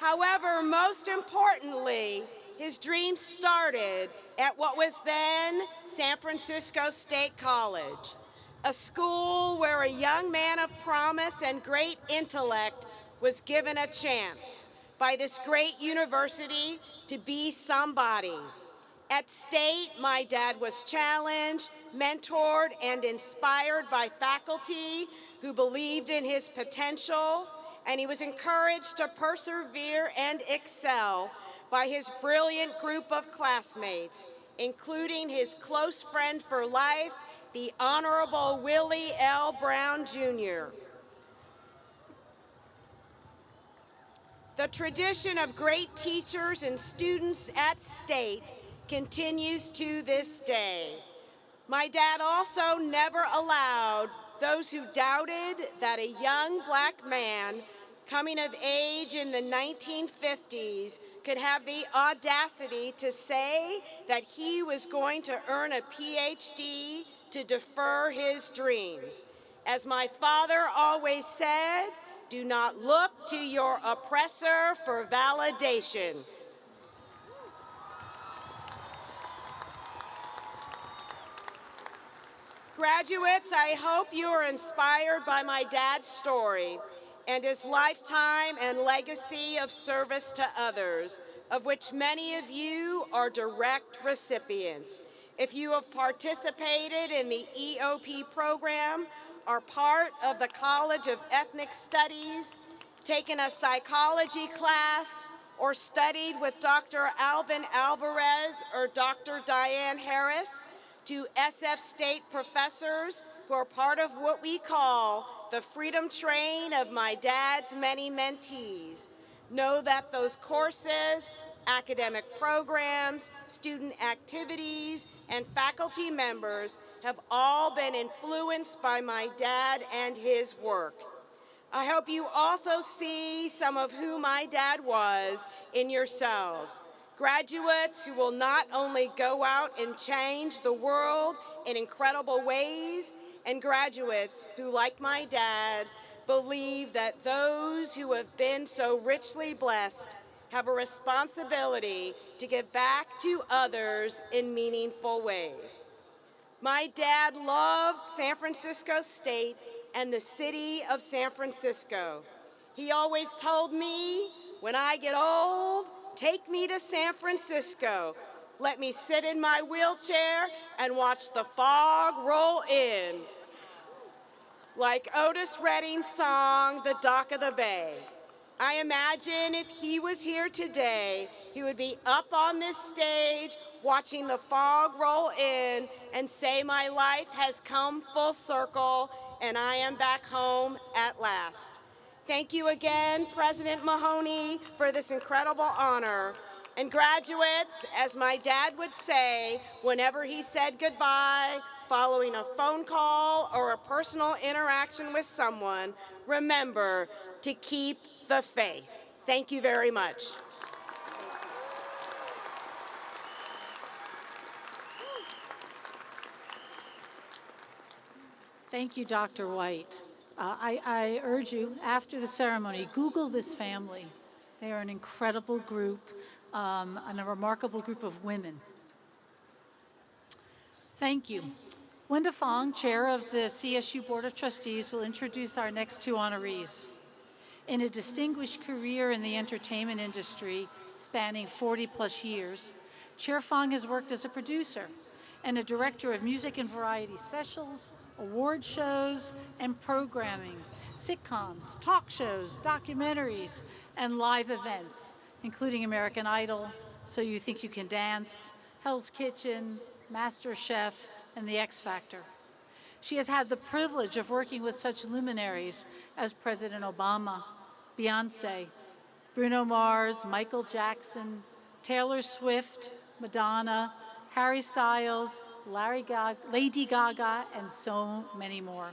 S7: However, most importantly, his dream started at what was then San Francisco State College, a school where a young man of promise and great intellect was given a chance by this great university to be somebody. At State, my dad was challenged, mentored, and inspired by faculty who believed in his potential, and he was encouraged to persevere and excel by his brilliant group of classmates, including his close friend for life, the Honorable Willie L. Brown, Jr. The tradition of great teachers and students at State continues to this day. My dad also never allowed those who doubted that a young black man coming of age in the 1950s could have the audacity to say that he was going to earn a PhD to defer his dreams. As my father always said, do not look to your oppressor for validation. Graduates, I hope you are inspired by my dad's story and his lifetime and legacy of service to others, of which many of you are direct recipients. If you have participated in the EOP program, are part of the College of Ethnic Studies, taken a psychology class, or studied with Dr. Alvin Alvarez or Dr. Diane Harris, to SF State professors who are part of what we call the freedom train of my dad's many mentees. Know that those courses, academic programs, student activities, and faculty members have all been influenced by my dad and his work. I hope you also see some of who my dad was in yourselves. Graduates who will not only go out and change the world in incredible ways, and graduates who, like my dad, believe that those who have been so richly blessed have a responsibility to give back to others in meaningful ways. My dad loved San Francisco State and the city of San Francisco. He always told me, when I get old, take me to San Francisco. Let me sit in my wheelchair and watch the fog roll in. Like Otis Redding's song, The Dock of the Bay. I imagine if he was here today, he would be up on this stage watching the fog roll in and say, my life has come full circle and I am back home at last. Thank you again, President Mahoney, for this incredible honor. And graduates, as my dad would say whenever he said goodbye, following a phone call or a personal interaction with someone, remember to keep the faith. Thank you very much.
S5: Thank you, Dr. White. I urge you, after the ceremony, Google this family. They are an incredible group and a remarkable group of women. Thank you. Wenda Fong, Chair of the CSU Board of Trustees, will introduce our next two honorees. In a distinguished career in the entertainment industry spanning 40+ years, Chair Fong has worked as a producer and a director of music and variety specials, award shows, and programming, sitcoms, talk shows, documentaries, and live events, including American Idol, So You Think You Can Dance, Hell's Kitchen, MasterChef, and The X Factor. She has had the privilege of working with such luminaries as President Obama, Beyonce, Bruno Mars, Michael Jackson, Taylor Swift, Madonna, Harry Styles, Lady Gaga, and so many more.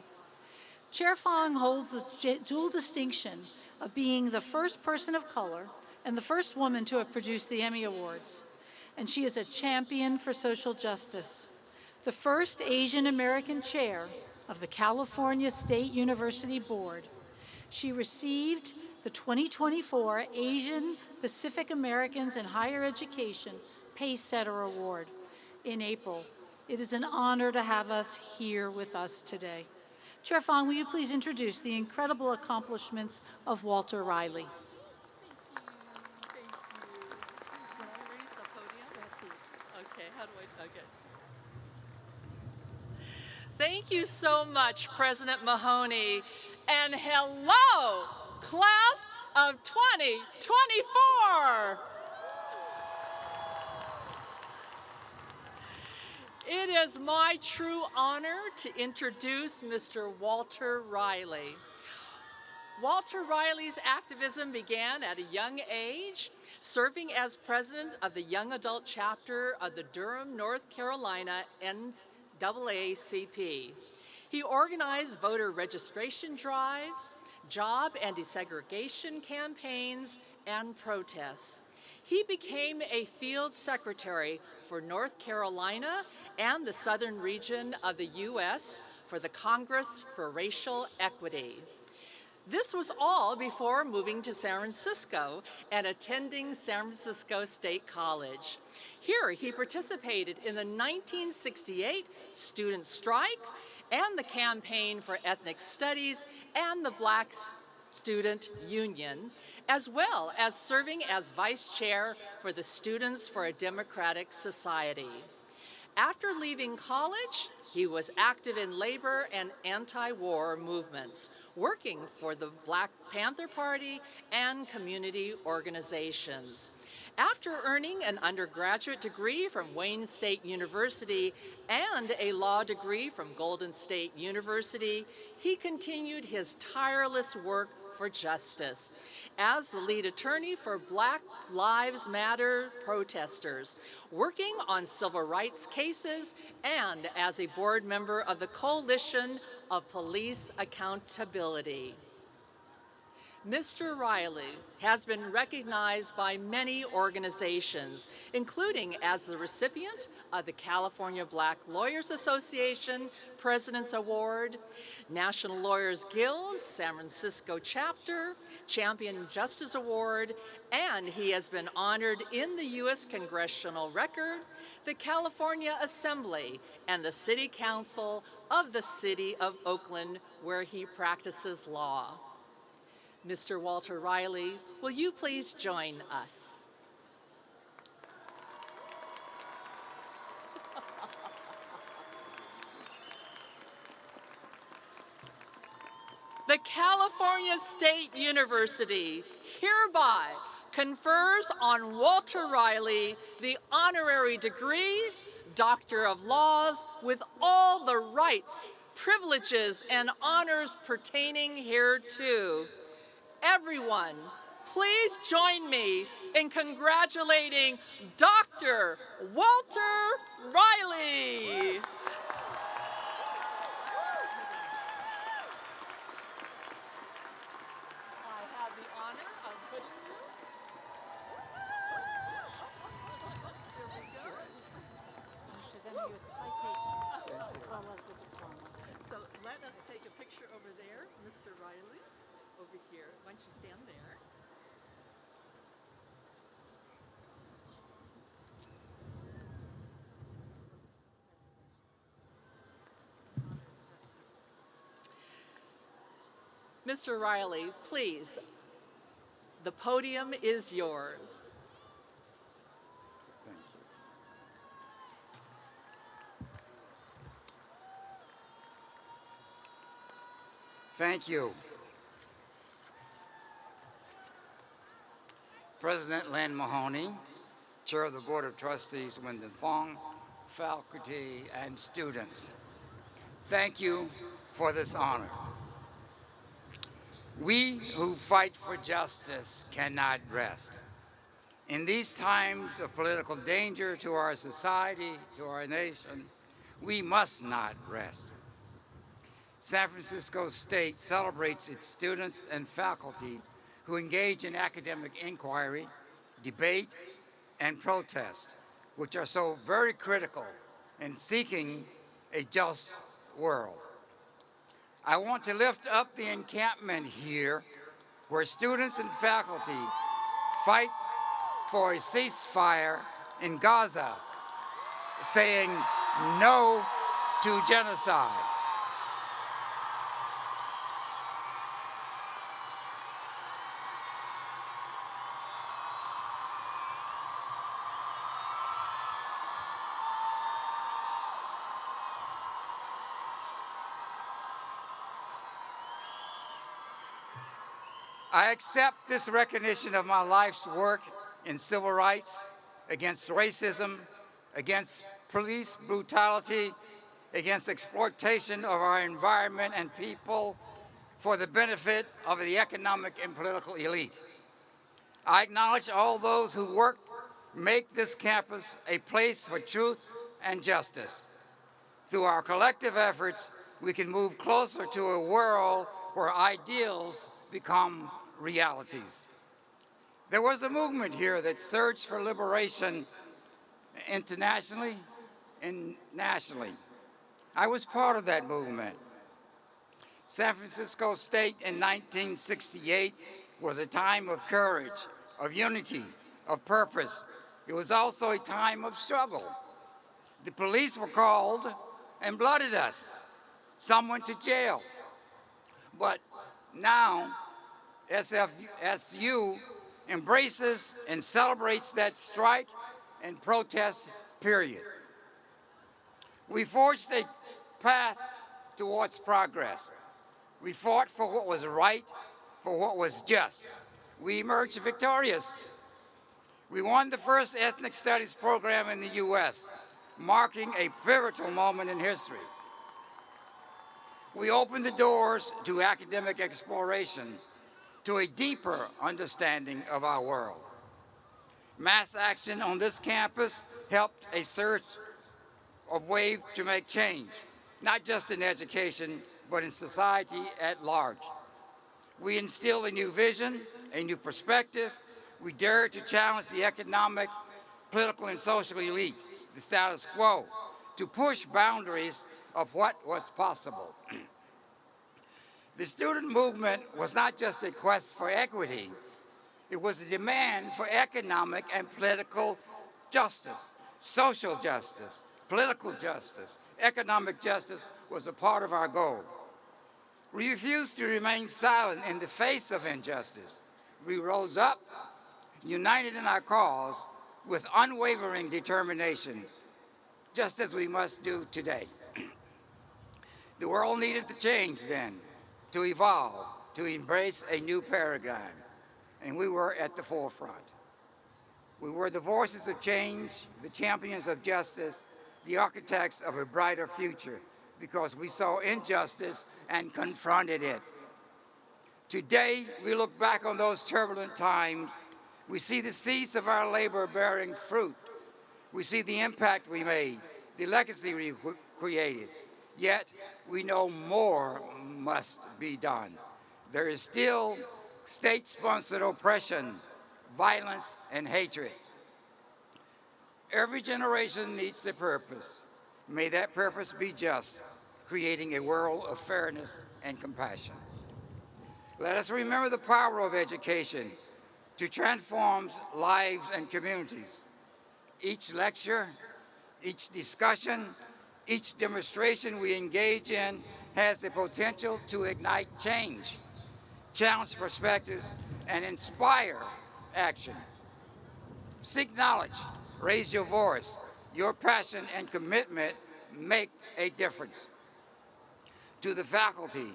S5: Chair Fong holds the dual distinction of being the first person of color and the first woman to have produced the Emmy Awards. And she is a champion for social justice, the first Asian American chair of the California State University Board. She received the 2024 Asian Pacific Americans in Higher Education Pacesetter Award in April. It is an honor to have us here with us today. Chair Fong, will you please introduce the incredible accomplishments of Walter Riley?
S8: Thank you. Can I raise the podium?
S5: Yeah, please.
S8: Okay, how do I, okay. Thank you so much, President Mahoney. And hello, class of 2024. It is my true honor to introduce Mr. Walter Riley. Walter Riley's activism began at a young age, serving as president of the young adult chapter of the Durham, North Carolina NAACP. He organized voter registration drives, job and desegregation campaigns, and protests. He became a field secretary for North Carolina and the southern region of the U.S. for the Congress for Racial Equity. This was all before moving to San Francisco and attending San Francisco State College. Here, he participated in the 1968 student strike and the Campaign for Ethnic Studies and the Black Student Union, as well as serving as vice chair for the Students for a Democratic Society. After leaving college, he was active in labor and anti-war movements, working for the Black Panther Party and community organizations. After earning an undergraduate degree from Wayne State University and a law degree from Golden State University, he continued his tireless work for justice as the lead attorney for Black Lives Matter protesters, working on civil rights cases, and as a board member of the Coalition of Police Accountability. Mr. Riley has been recognized by many organizations, including as the recipient of the California Black Lawyers Association President's Award, National Lawyers Guild San Francisco Chapter Champion Justice Award, and he has been honored in the U.S. Congressional Record, the California Assembly, and the City Council of the City of Oakland, where he practices law. Mr. Walter Riley, will you please join us? The California State University hereby confers on Walter Riley the honorary degree, Doctor of Laws, with all the rights, privileges, and honors pertaining hereto. Everyone, please join me in congratulating Dr. Walter Riley. I have the honor of putting you. Here we go.
S5: Presenting you with the citation as well as the diploma.
S8: So let us take a picture over there, Mr. Riley. Over here. Why don't you stand there? Mr. Riley, please, the podium is yours.
S9: Thank you. President Len Mahoney, Chair of the Board of Trustees Wyndham Fong, faculty, and students. Thank you for this honor. We who fight for justice cannot rest. In these times of political danger to our society, to our nation, we must not rest. San Francisco State celebrates its students and faculty who engage in academic inquiry, debate, and protest, which are so very critical in seeking a just world. I want to lift up the encampment here where students and faculty fight for a ceasefire in Gaza, saying no to genocide. I accept this recognition of my life's work in civil rights, against racism, against police brutality, against exploitation of our environment and people for the benefit of the economic and political elite. I acknowledge all those who work make this campus a place for truth and justice. Through our collective efforts, we can move closer to a world where ideals become realities. There was a movement here that surged for liberation internationally and nationally. I was part of that movement. San Francisco State in 1968 was a time of courage, of unity, of purpose. It was also a time of struggle. The police were called and blooded us. Some went to jail. But now, SFSU embraces and celebrates that strike and protest period. We forged a path towards progress. We fought for what was right, for what was just. We emerged victorious. We won the first ethnic studies program in the U.S., marking a pivotal moment in history. We opened the doors to academic exploration, to a deeper understanding of our world. Mass action on this campus helped a surge of wave to make change, not just in education, but in society at large. We instilled a new vision, a new perspective. We dared to challenge the economic, political, and social elite, the status quo, to push boundaries of what was possible. The student movement was not just a quest for equity, it was a demand for economic and political justice, social justice, political justice, economic justice was a part of our goal. We refused to remain silent in the face of injustice. We rose up, united in our cause, with unwavering determination, just as we must do today. The world needed to change then, to evolve, to embrace a new paradigm, and we were at the forefront. We were the voices of change, the champions of justice, the architects of a brighter future, because we saw injustice and confronted it. Today, we look back on those turbulent times. We see the seeds of our labor bearing fruit. We see the impact we made, the legacy we created. Yet, we know more must be done. There is still state-sponsored oppression, violence, and hatred. Every generation needs a purpose. May that purpose be just, creating a world of fairness and compassion. Let us remember the power of education to transform lives and communities. Each lecture, each discussion, each demonstration we engage in has the potential to ignite change, challenge perspectives, and inspire action. Seek knowledge, raise your voice. Your passion and commitment make a difference. To the faculty,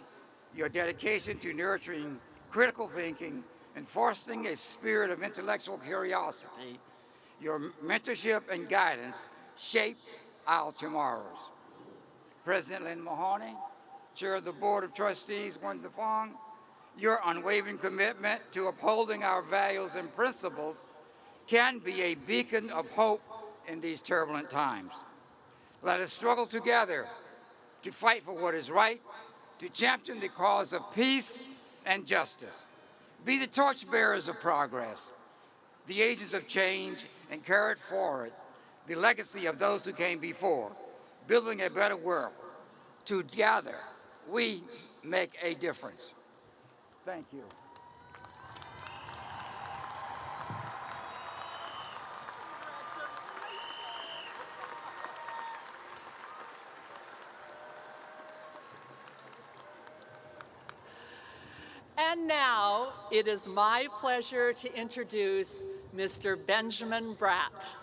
S9: your dedication to nurturing critical thinking and fostering a spirit of intellectual curiosity, your mentorship and guidance shape our tomorrows. President Lynn Mahoney, Chair of the Board of Trustees, Wanda Fong, your unwavering commitment to upholding our values and principles can be a beacon of hope in these turbulent times. Let us struggle together to fight for what is right, to champion the cause of peace and justice. Be the torchbearers of progress, the agents of change, and carry forward the legacy of those who came before, building a better world. Together, we make a difference. Thank you.
S8: And now it is my pleasure to introduce Mr. Benjamin Bratt.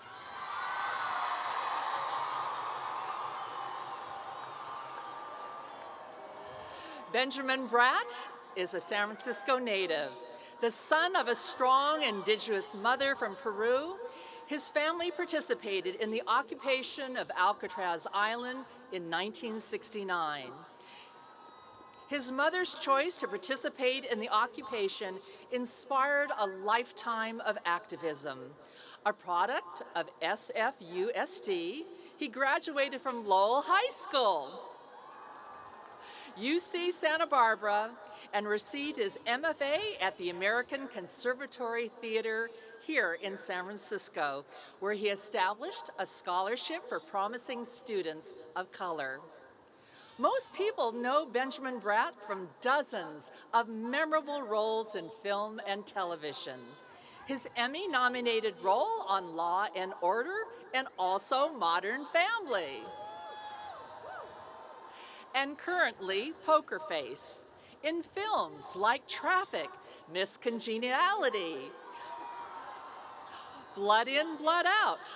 S8: Benjamin Bratt is a San Francisco native. The son of a strong indigenous mother from Peru, his family participated in the occupation of Alcatraz Island in 1969. His mother's choice to participate in the occupation inspired a lifetime of activism. A product of SFUSD, he graduated from Lowell High School, UC Santa Barbara, and received his MFA at the American Conservatory Theater here in San Francisco, where he established a scholarship for promising students of color. Most people know Benjamin Bratt from dozens of memorable roles in film and television. His Emmy-nominated role on Law and Order and also Modern Family. And currently, Poker Face, in films like Traffic, Miss Congeniality, Blood In, Blood Out,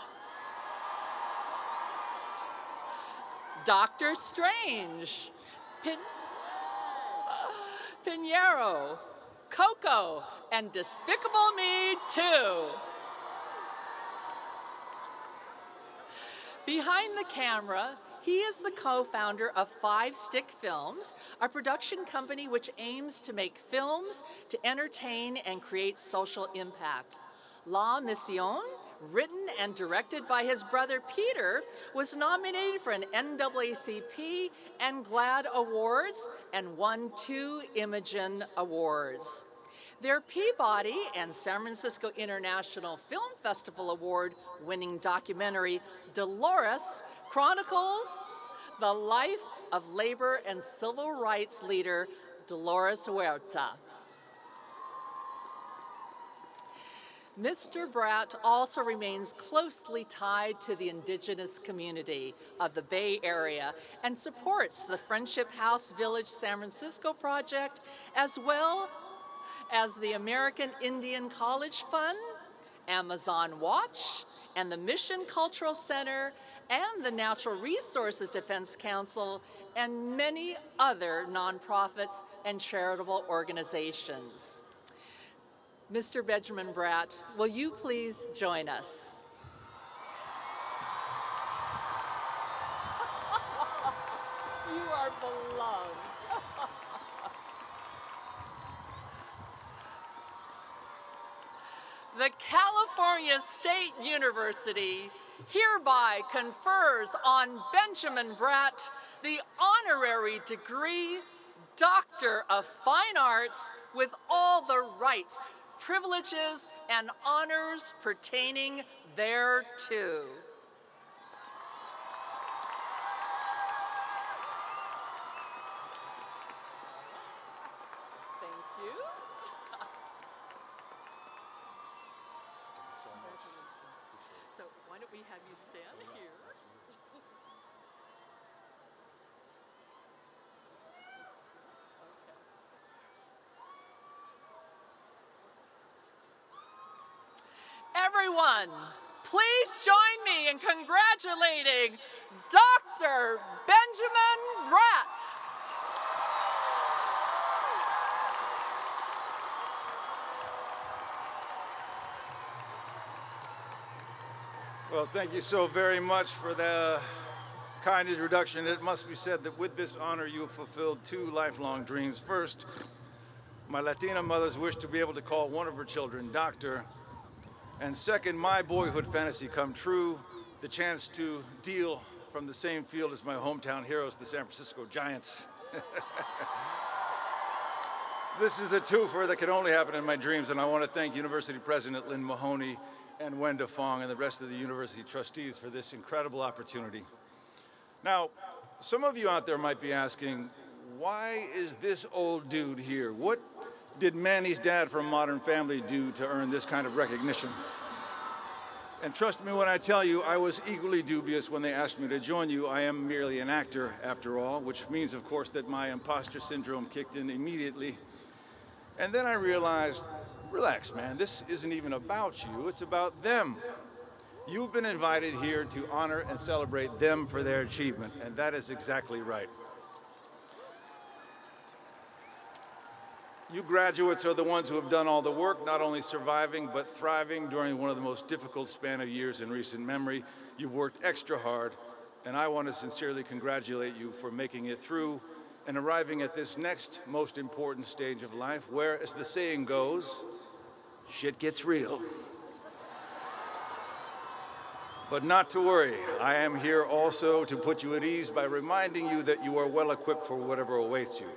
S8: Doctor Strange, Pinheiro, Coco, and Despicable Me 2. Behind the camera, he is the co-founder of Five Stick Films, a production company which aims to make films to entertain and create social impact. La Mission, written and directed by his brother Peter, was nominated for an NAACP and GLAAD Awards and won 2 Imagen Awards. Their Peabody and San Francisco International Film Festival Award-winning documentary, Dolores, chronicles the life of labor and civil rights leader Dolores Huerta. Mr. Bratt also remains closely tied to the indigenous community of the Bay Area and supports the Friendship House Village San Francisco project, as well as the American Indian College Fund, Amazon Watch, and the Mission Cultural Center, and the Natural Resources Defense Council, and many other nonprofits and charitable organizations. Mr. Benjamin Bratt, will you please join us? You are beloved. The California State University hereby confers on Benjamin Bratt the honorary degree Doctor of Fine Arts with all the rights, privileges, and honors pertaining thereto. Thank you. So why don't we have you stand here? Everyone, please join me in congratulating Dr. Benjamin Bratt.
S10: Well, thank you so very much for the kind introduction. It must be said that with this honor, you have fulfilled 2 lifelong dreams. First, my Latina mother's wish to be able to call one of her children doctor. And second, my boyhood fantasy come true, the chance to deal from the same field as my hometown heroes, the San Francisco Giants. This is a twofer that can only happen in my dreams, and I want to thank University President Lynn Mahoney and Wenda Fong and the rest of the university trustees for this incredible opportunity. Now, some of you out there might be asking, why is this old dude here? What did Manny's dad from Modern Family do to earn this kind of recognition? And trust me when I tell you, I was equally dubious when they asked me to join you. I am merely an actor, after all, which means, of course, that my imposter syndrome kicked in immediately. And then I realized, relax, man, this isn't even about you, it's about them. You've been invited here to honor and celebrate them for their achievement, and that is exactly right. You graduates are the ones who have done all the work, not only surviving, but thriving during one of the most difficult span of years in recent memory. You've worked extra hard, and I want to sincerely congratulate you for making it through and arriving at this next most important stage of life, where, as the saying goes, shit gets real. But not to worry, I am here also to put you at ease by reminding you that you are well equipped for whatever awaits you.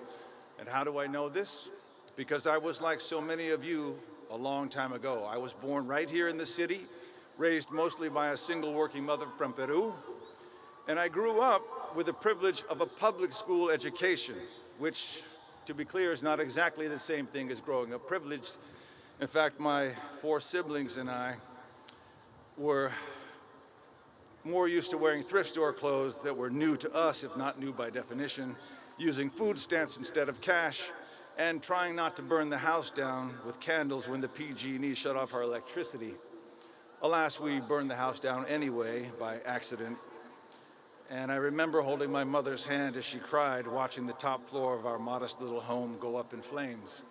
S10: And how do I know this? Because I was like so many of you a long time ago. I was born right here in the city, raised mostly by a single working mother from Peru, and I grew up with the privilege of a public school education, which, to be clear, is not exactly the same thing as growing up privileged. In fact, my 4 siblings and I were more used to wearing thrift store clothes that were new to us, if not new by definition, using food stamps instead of cash, and trying not to burn the house down with candles when the PG&E shut off our electricity. Alas, we burned the house down anyway by accident. And I remember holding my mother's hand as she cried, watching the top floor of our modest little home go up in flames.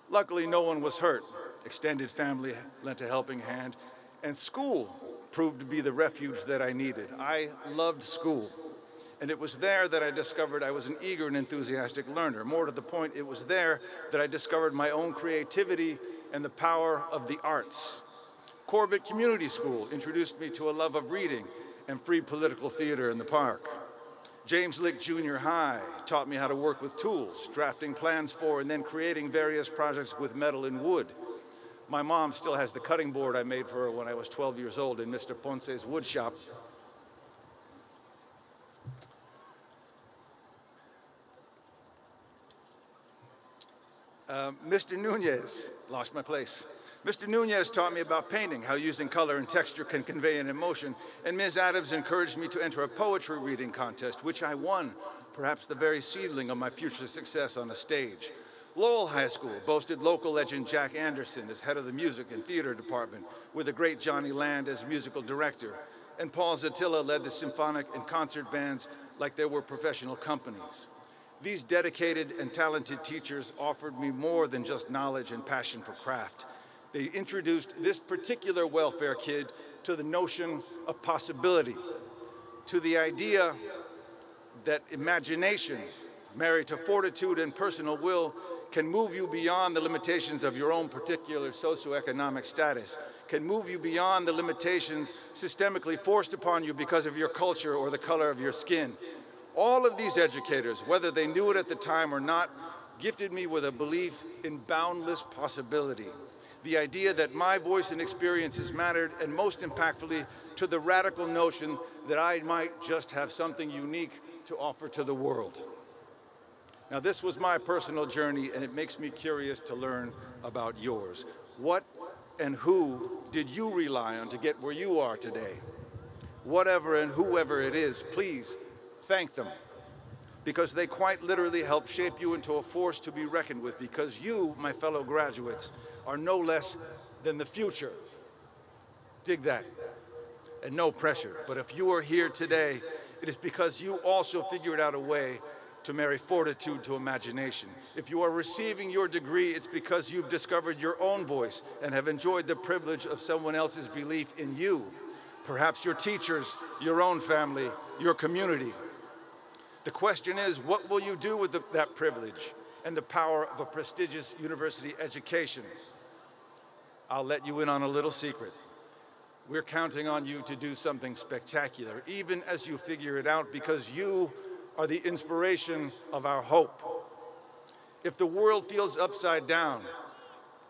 S10: Luckily, no one was hurt. Extended family lent a helping hand, and school proved to be the refuge that I needed. I loved school, and it was there that I discovered I was an eager and enthusiastic learner. More to the point, it was there that I discovered my own creativity and the power of the arts. Corbett Community School introduced me to a love of reading and free political theater in the park. James Lick Junior High taught me how to work with tools, drafting plans for and then creating various projects with metal and wood. My mom still has the cutting board I made for her when I was 12 years old in Mr. Ponce's wood shop. Mr. Nunez, lost my place. Mr. Nunez taught me about painting, how using color and texture can convey an emotion, and Ms. Adams encouraged me to enter a poetry reading contest, which I won, perhaps the very seedling of my future success on a stage. Lowell High School boasted local legend Jack Anderson as head of the music and theater department, with the great Johnny Land as musical director, and Paul Zatilla led the symphonic and concert bands like they were professional companies. These dedicated and talented teachers offered me more than just knowledge and passion for craft. They introduced this particular welfare kid to the notion of possibility, to the idea that imagination, married to fortitude and personal will, can move you beyond the limitations of your own particular socioeconomic status, can move you beyond the limitations systemically forced upon you because of your culture or the color of your skin. All of these educators, whether they knew it at the time or not, gifted me with a belief in boundless possibility. The idea that my voice and experiences mattered, and most impactfully, to the radical notion that I might just have something unique to offer to the world. Now, this was my personal journey, and it makes me curious to learn about yours. What and who did you rely on to get where you are today? Whatever and whoever it is, please thank them, because they quite literally help shape you into a force to be reckoned with, because you, my fellow graduates, are no less than the future. Dig that. And no pressure. But if you are here today, it is because you also figured out a way to marry fortitude to imagination. If you are receiving your degree, it's because you've discovered your own voice and have enjoyed the privilege of someone else's belief in you. Perhaps your teachers, your own family, your community. The question is, what will you do with that privilege and the power of a prestigious university education? I'll let you in on a little secret. We're counting on you to do something spectacular, even as you figure it out, because you are the inspiration of our hope. If the world feels upside down,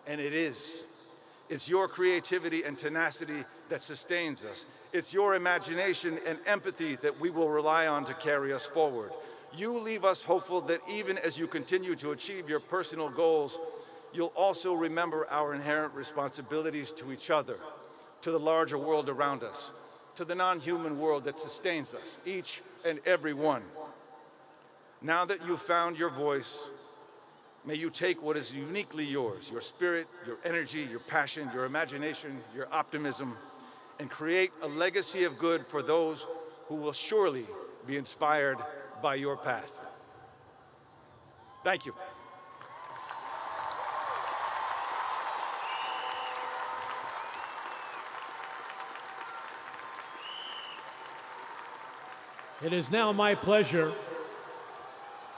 S10: and it is, it's your creativity and tenacity that sustains us. It's your imagination and empathy that we will rely on to carry us forward. You leave us hopeful that even as you continue to achieve your personal goals, you'll also remember our inherent responsibilities to each other, to the larger world around us, to the non-human world that sustains us, each and every one. Now that you've found your voice, May you take what is uniquely yours, your spirit, your energy, your passion, your imagination, your optimism, and create a legacy of good for those who will surely be inspired by your path. Thank you.
S1: It is now my pleasure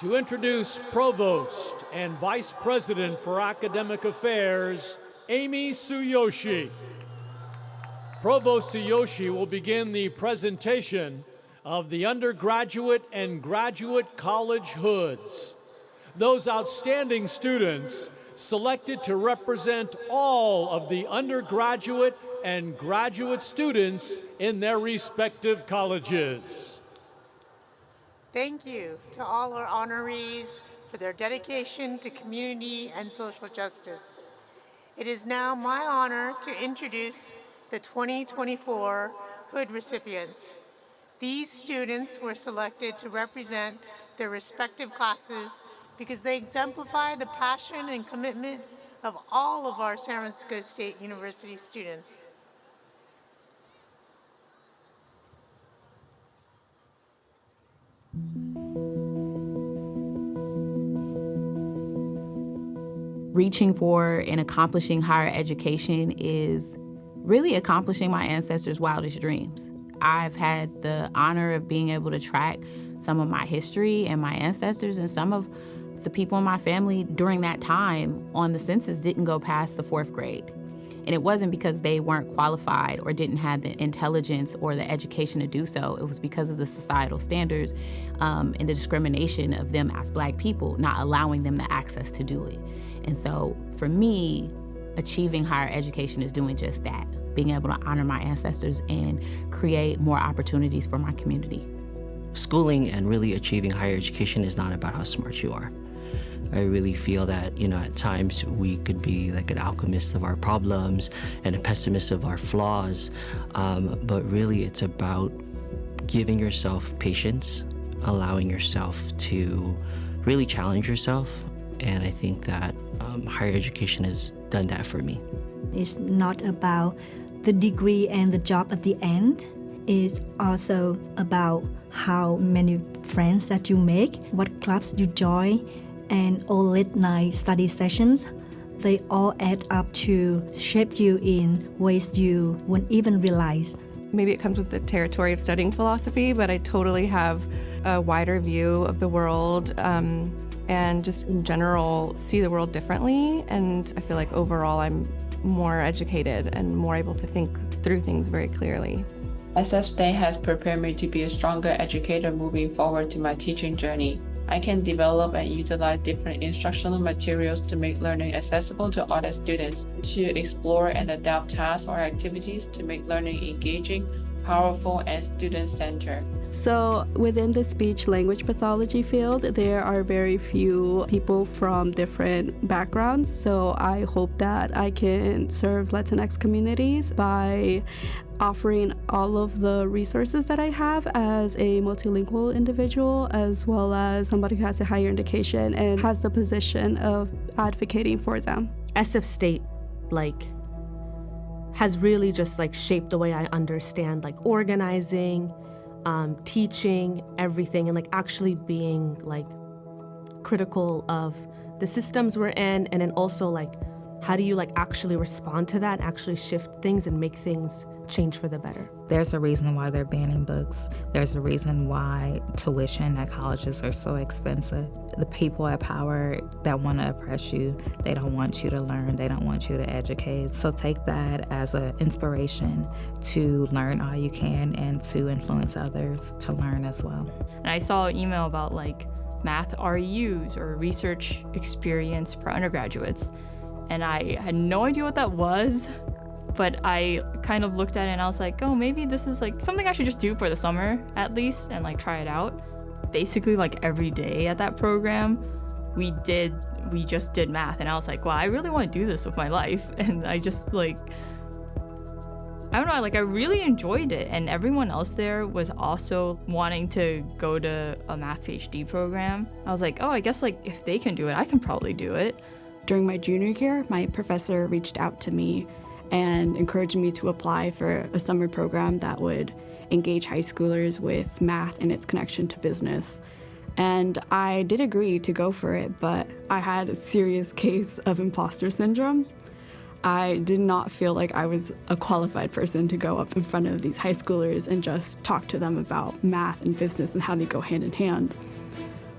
S1: to introduce Provost and Vice President for Academic Affairs, Amy Tsuyoshi. Provost Tsuyoshi will begin the presentation of the undergraduate and graduate college hoods, those outstanding students selected to represent all of the undergraduate and graduate students in their respective colleges.
S11: Thank you to all our honorees for their dedication to community and social justice. It is now my honor to introduce the 2024 Hood recipients. These students were selected to represent their respective classes because they exemplify the passion and commitment of all of our San Francisco State University students.
S12: Reaching for and accomplishing higher education is really accomplishing my ancestors' wildest dreams. I've had the honor of being able to track some of my history and my ancestors, and some of the people in my family during that time on the census didn't go past the 4th grade. And it wasn't because they weren't qualified or didn't have the intelligence or the education to do so. It was because of the societal standards and the discrimination of them as Black people, not allowing them the access to do it. And so for me, achieving higher education is doing just that, being able to honor my ancestors and create more opportunities for my community.
S13: Schooling and really achieving higher education is not about how smart you are. I really feel that, at times we could be like an alchemist of our problems and a pessimist of our flaws, but really it's about giving yourself patience, allowing yourself to really challenge yourself, and I think that higher education has done that for me.
S14: It's not about the degree and the job at the end. It's also about how many friends that you make, what clubs you join, and all late night study sessions. They all add up to shape you in ways you wouldn't even realize.
S15: Maybe it comes with the territory of studying philosophy, but I totally have a wider view of the world and just in general see the world differently. And I feel like overall I'm more educated and more able to think through things very clearly.
S16: SF State has prepared me to be a stronger educator moving forward to my teaching journey. I can develop and utilize different instructional materials to make learning accessible to other students, to explore and adapt tasks or activities to make learning engaging, powerful, and student-centered.
S17: So within the speech language pathology field, there are very few people from different backgrounds. So I hope that I can serve Latinx communities by offering all of the resources that I have as a multilingual individual, as well as somebody who has a higher education and has the position of advocating for them.
S18: SF State, has really just shaped the way I understand organizing, teaching, everything, and actually being critical of the systems we're in, and then also how do you actually respond to that and actually shift things and make things change for the better.
S19: There's a reason why they're banning books. There's a reason why tuition at colleges are so expensive. The people at power that want to oppress you, they don't want you to learn, they don't want you to educate. So take that as an inspiration to learn all you can and to influence others to learn as well.
S20: And I saw an email about math REUs or research experience for undergraduates. And I had no idea what that was. But I kind of looked at it and I was like, oh, maybe this is something I should just do for the summer at least and try it out. Basically every day at that program, we just did math, and I was like, wow, I really want to do this with my life. And I just I don't know, like I really enjoyed it, and everyone else there was also wanting to go to a math PhD program. I was like, oh, I guess like if they can do it, I can probably do it.
S21: During my junior year, my professor reached out to me and encouraged me to apply for a summer program that would engage high schoolers with math and its connection to business. And I did agree to go for it, but I had a serious case of imposter syndrome. I did not feel like I was a qualified person to go up in front of these high schoolers and just talk to them about math and business and how they go hand in hand.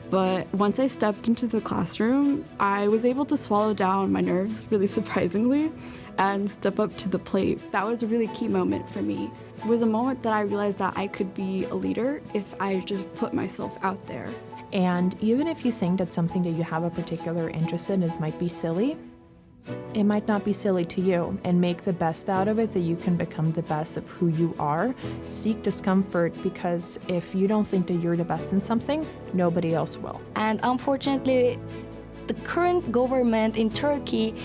S21: But once I stepped into the classroom, I was able to swallow down my nerves, really surprisingly, and step up to the plate. That was a really key moment for me. It was a moment that I realized that I could be a leader if I just put myself out there.
S22: And even if you think that something that you have a particular interest in might be silly, it might not be silly to you, and make the best out of it that you can become the best of who you are. Seek discomfort, because if you don't think that you're the best in something, nobody else will.
S23: And unfortunately, the current government in Turkey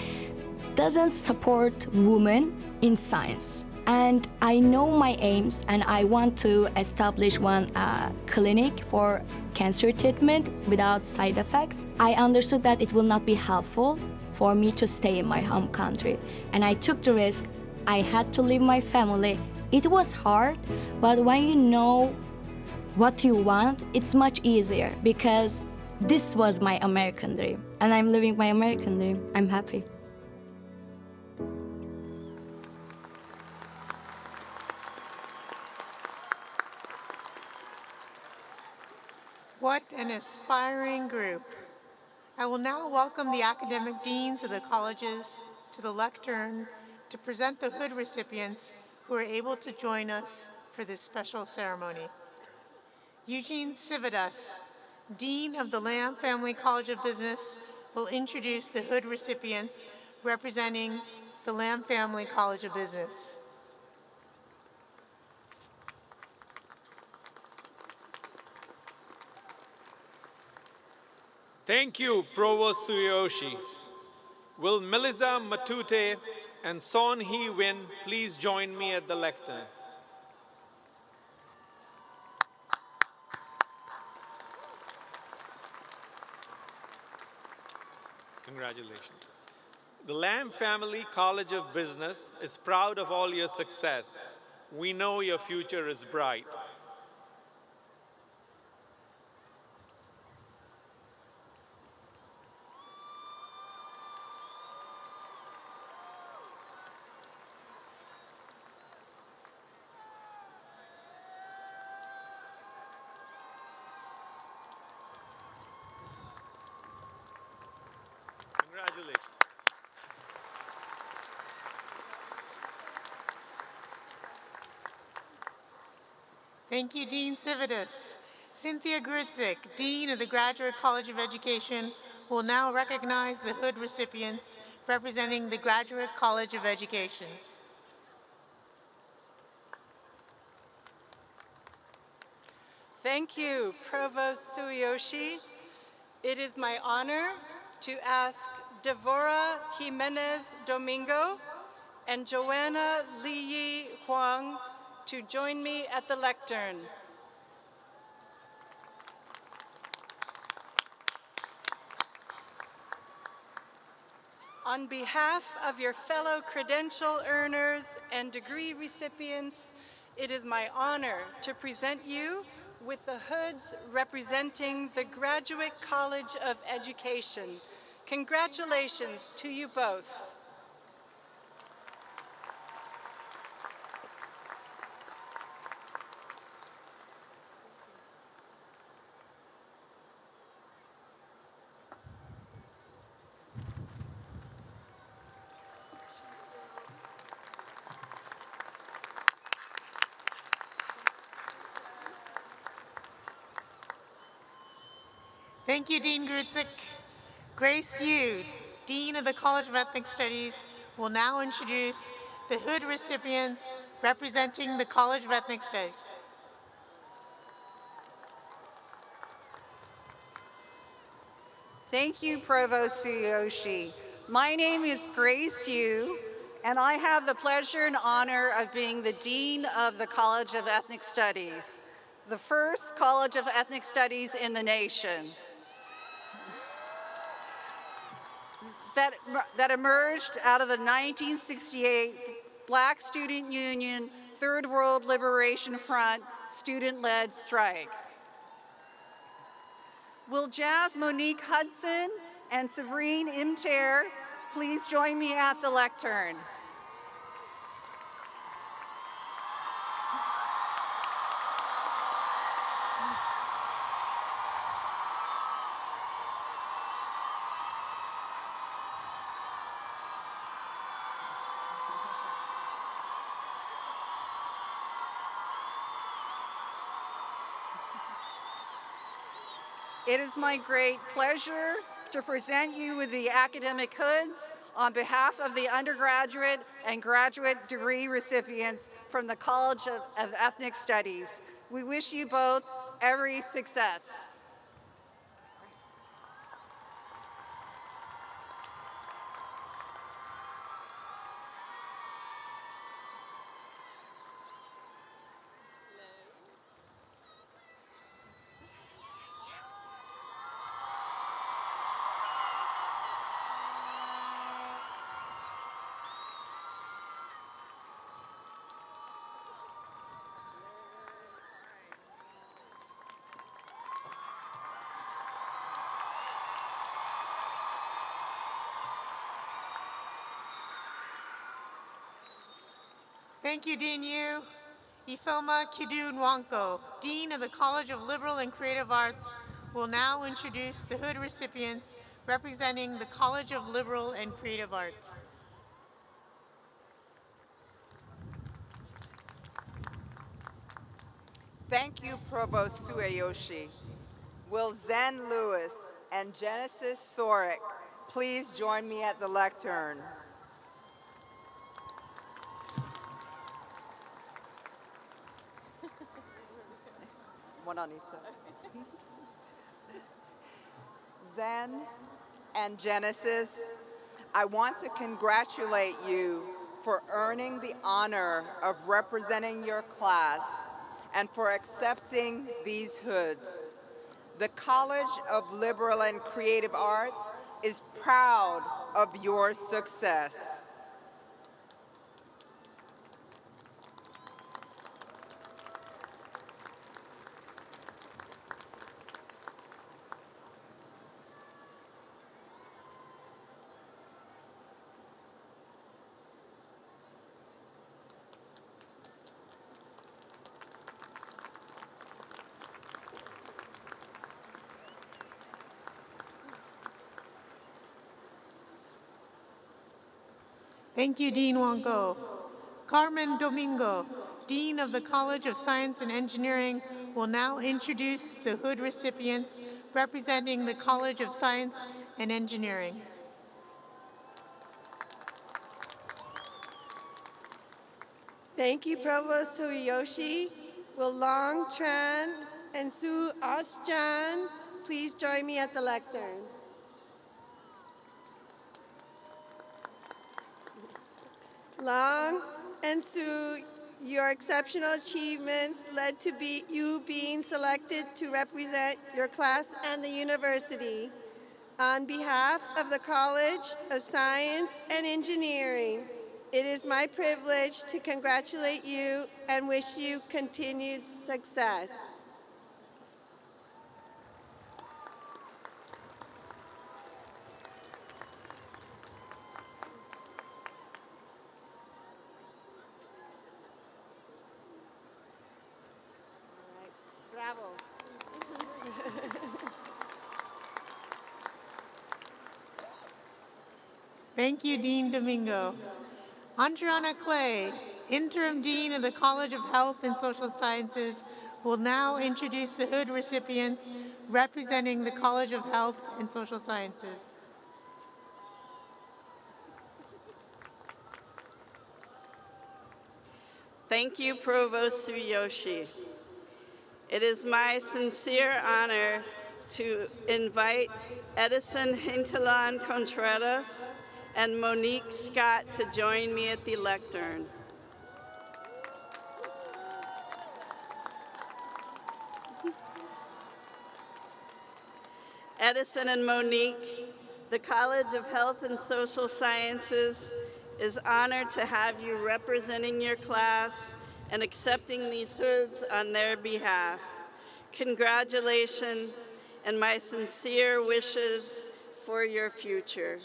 S23: doesn't support women in science. And I know my aims, and I want to establish one clinic for cancer treatment without side effects. I understood that it will not be helpful for me to stay in my home country. And I took the risk. I had to leave my family. It was hard, but when you know what you want, it's much easier, because this was my American dream, and I'm living my American dream. I'm happy.
S11: What an aspiring group. I will now welcome the academic deans of the colleges to the lectern to present the hood recipients who are able to join us for this special ceremony. Eugene Civitas, Dean of the Lamb Family College of Business, will introduce the hood recipients representing the Lamb Family College of Business.
S24: Thank you, Provost Tsuyoshi. Will Melissa Matute and Son Hee Win please join me at the lectern? Congratulations. The Lamb Family College of Business is proud of all your success. We know your future is bright. Congratulations.
S11: Thank you, Dean Civitas. Cynthia Grutzik, Dean of the Graduate College of Education, will now recognize the hood recipients representing the Graduate College of Education.
S6: Thank you, Provost Tsuyoshi. It is my honor to ask Devora Jimenez Domingo and Joanna Liyi Huang to join me at the lectern. On behalf of your fellow credential earners and degree recipients, it is my honor to present you with the hoods representing the Graduate College of Education. Congratulations to you both.
S11: Thank you, Dean Grutzik. Grace Yu, Dean of the College of Ethnic Studies, will now introduce the hood recipients representing the College of Ethnic Studies.
S25: Thank you, Provost Tsuyoshi. My name is Grace Yu,
S2: And I have the pleasure and honor of being the Dean of the College of Ethnic Studies, the first College of Ethnic Studies in the nation that emerged out of the 1968 Black Student Union Third World Liberation Front student-led strike. Will Jazz Monique Hudson and Sabrine Imter please join me at the lectern? It is my great pleasure to present you with the academic hoods on behalf of the undergraduate and graduate degree recipients from the College of Ethnic Studies. We wish you both every success.
S11: Thank you, Dean Yu. Ifeoma Kidu-Nwanko, Dean of the College of Liberal and Creative Arts, will now introduce the hood recipients representing the College of Liberal and Creative Arts.
S3: Thank you, Provost Tsueyoshi. Will Zen Lewis and Genesis Sorek please join me at the lectern? One on each side. Zen and Genesis, I want to congratulate you for earning the honor of representing your class and for accepting these hoods. The College of Liberal and Creative Arts is proud of your success.
S11: Thank you, Dean Nwanko. Carmen Domingo, Dean of the College of Science and Engineering, will now introduce the hood recipients representing the College of Science and Engineering.
S4: Thank you, Provost Tsueyoshi. Will Long Tran and Su Ashjan please join me at the lectern? Long and Su, your exceptional achievements led to you being selected to represent your class and the university. On behalf of the College of Science and Engineering, it is my privilege to congratulate you and wish you continued success. Bravo.
S11: Thank you, Dean Domingo. Andriana Clay, Interim Dean of the College of Health and Social Sciences, will now introduce the hood recipients representing the College of Health and Social Sciences.
S7: Thank you, Provost Tsueyoshi. It is my sincere honor to invite Edison Hintelan Contreras and Monique Scott to join me at the lectern. Edison and Monique, the College of Health and Social Sciences is honored to have you representing your class and accepting these hoods on their behalf. Congratulations and my sincere wishes for your future.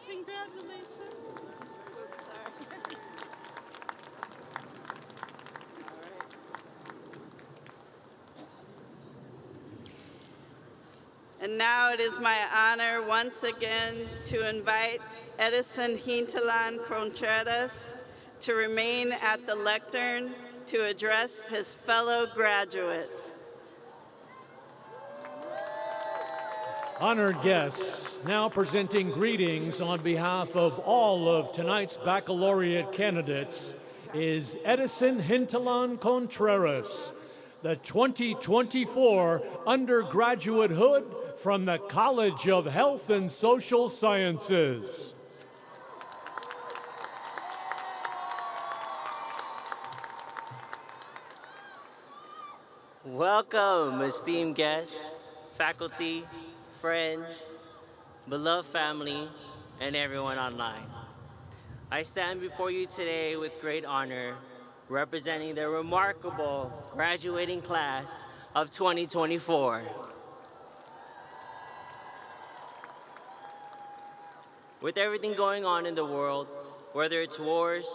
S7: Congratulations. Sorry. And now it is my honor once again to invite Edison Hintalan Contreras to remain at the lectern to address his fellow graduates.
S1: Honored guests, now presenting greetings on behalf of all of tonight's baccalaureate candidates is Edison Hintalan Contreras, the 2024 undergraduate hood from the College of Health and Social Sciences.
S5: Welcome, esteemed guests, faculty, friends, beloved family, and everyone online. I stand before you today with great honor, representing the remarkable graduating class of 2024. With everything going on in the world, whether it's wars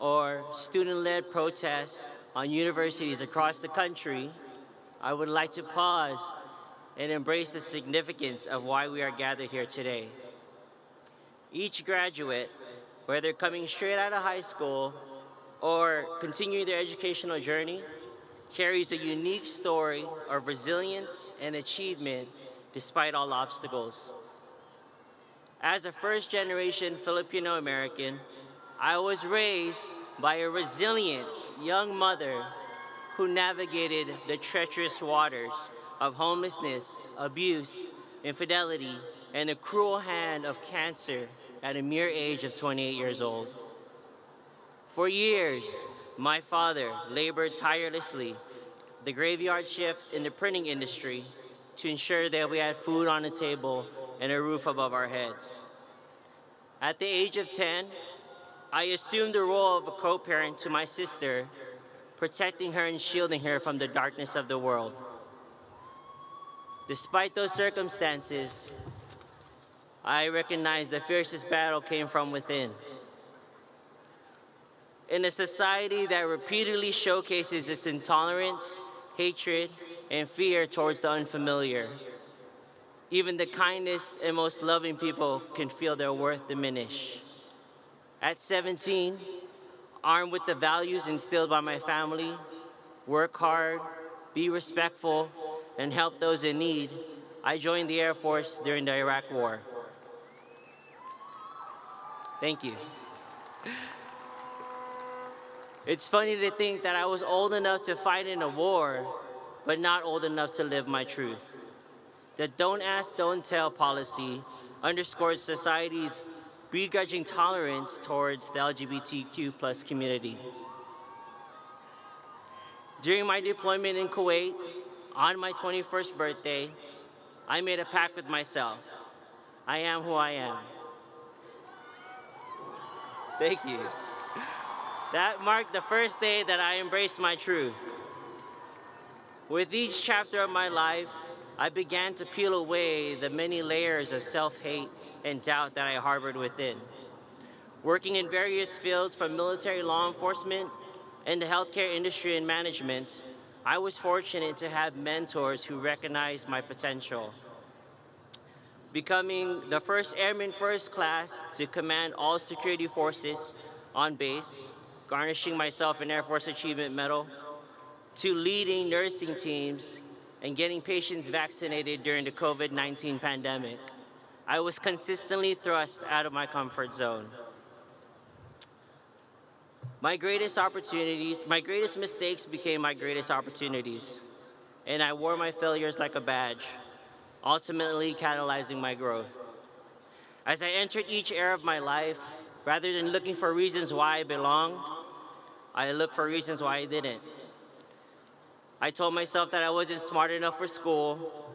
S5: or student-led protests on universities across the country, I would like to pause and embrace the significance of why we are gathered here today. Each graduate, whether coming straight out of high school or continuing their educational journey, carries a unique story of resilience and achievement despite all obstacles. As a first-generation Filipino American, I was raised by a resilient young mother who navigated the treacherous waters of homelessness, abuse, infidelity, and the cruel hand of cancer at a mere age of 28 years old. For years, my father labored tirelessly the graveyard shift in the printing industry to ensure that we had food on the table and a roof above our heads. At the age of 10, I assumed the role of a co-parent to my sister, protecting her and shielding her from the darkness of the world. Despite those circumstances, I recognized the fiercest battle came from within. In a society that repeatedly showcases its intolerance, hatred, and fear towards the unfamiliar, even the kindest and most loving people can feel their worth diminish. At 17, armed with the values instilled by my family, work hard, be respectful, and help those in need, I joined the Air Force during the Iraq War. Thank you. It's funny to think that I was old enough to fight in a war, but not old enough to live my truth. The don't ask, don't tell policy underscores society's begrudging tolerance towards the LGBTQ+ community. During my deployment in Kuwait, on my 21st birthday, I made a pact with myself. I am who I am. Thank you. That marked the first day that I embraced my truth. With each chapter of my life, I began to peel away the many layers of self-hate and doubt that I harbored within. Working in various fields from military law enforcement and the healthcare industry and management, I was fortunate to have mentors who recognized my potential. Becoming the first Airman First Class to command all security forces on base, garnishing myself an Air Force Achievement Medal, to leading nursing teams and getting patients vaccinated during the COVID-19 pandemic. I was consistently thrust out of my comfort zone. My greatest mistakes became my greatest opportunities, and I wore my failures like a badge, ultimately catalyzing my growth. As I entered each era of my life, rather than looking for reasons why I belonged, I looked for reasons why I didn't. I told myself that I wasn't smart enough for school,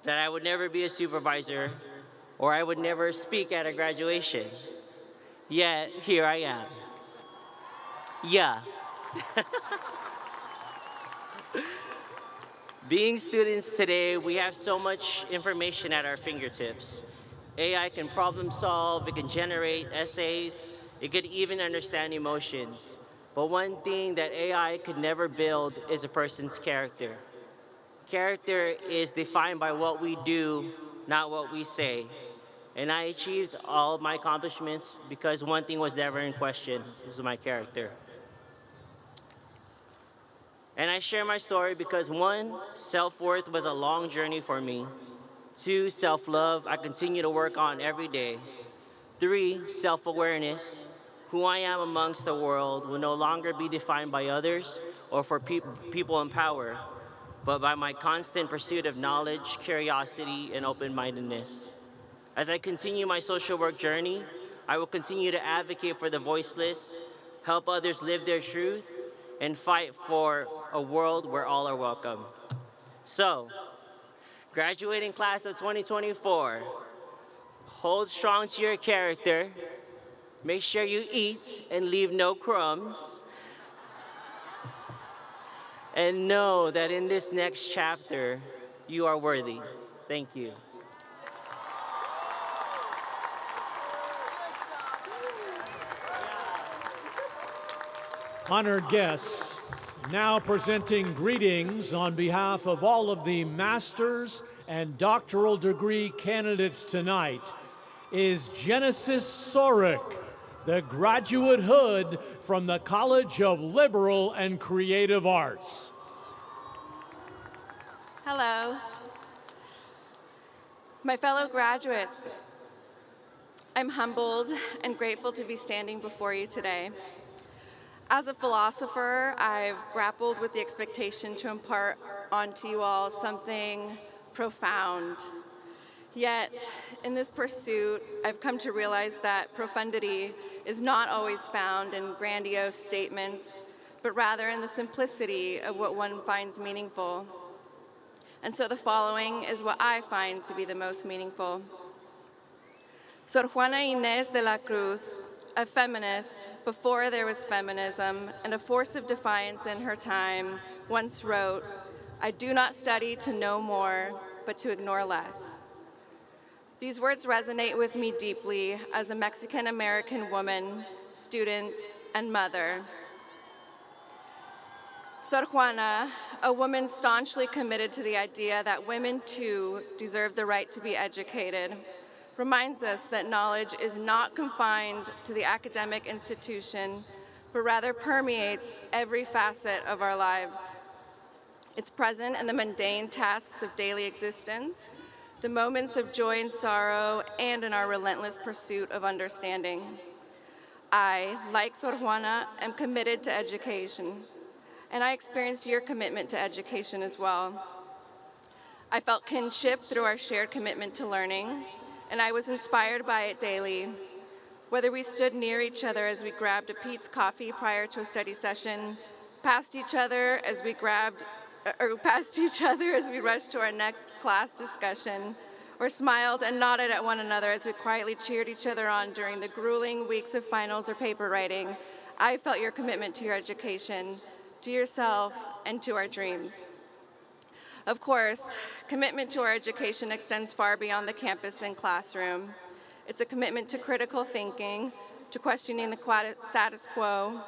S5: that I would never be a supervisor, or I would never speak at a graduation. Yet, here I am. Yeah. Being students today, we have so much information at our fingertips. AI can problem solve, it can generate essays, it could even understand emotions. But one thing that AI could never build is a person's character. Character is defined by what we do, not what we say. And I achieved all of my accomplishments because one thing was never in question, was my character. And I share my story because one, self-worth was a long journey for me. Two, self-love, I continue to work on every day. Three, self-awareness, who I am amongst the world will no longer be defined by others or for people in power, but by my constant pursuit of knowledge, curiosity, and open-mindedness. As I continue my social work journey, I will continue to advocate for the voiceless, help others live their truth, and fight for a world where all are welcome. So, graduating class of 2024, hold strong to your character, make sure you eat and leave no crumbs, and know that in this next chapter, you are worthy. Thank you.
S1: Honored guests, now presenting greetings on behalf of all of the master's and doctoral degree candidates tonight is Genesis Sorick, the graduate hood from the College of Liberal and Creative Arts.
S8: Hello. My fellow graduates, I'm humbled and grateful to be standing before you today. As a philosopher, I've grappled with the expectation to impart onto you all something profound. Yet, in this pursuit, I've come to realize that profundity is not always found in grandiose statements, but rather in the simplicity of what one finds meaningful. And so the following is what I find to be the most meaningful. Sor Juana Inés de la Cruz, a feminist before there was feminism and a force of defiance in her time, once wrote, "I do not study to know more, but to ignore less." These words resonate with me deeply as a Mexican-American woman, student, and mother. Sor Juana, a woman staunchly committed to the idea that women too deserve the right to be educated, reminds us that knowledge is not confined to the academic institution, but rather permeates every facet of our lives. It's present in the mundane tasks of daily existence, the moments of joy and sorrow, and in our relentless pursuit of understanding. I, like Sor Juana, am committed to education, and I experienced your commitment to education as well. I felt kinship through our shared commitment to learning, and I was inspired by it daily. Whether we stood near each other as we grabbed a Pete's coffee prior to a study session, past each other as we rushed to our next class discussion, or smiled and nodded at one another as we quietly cheered each other on during the grueling weeks of finals or paper writing, I felt your commitment to your education, to yourself, and to our dreams. Of course, commitment to our education extends far beyond the campus and classroom. It's a commitment to critical thinking, to questioning the status quo,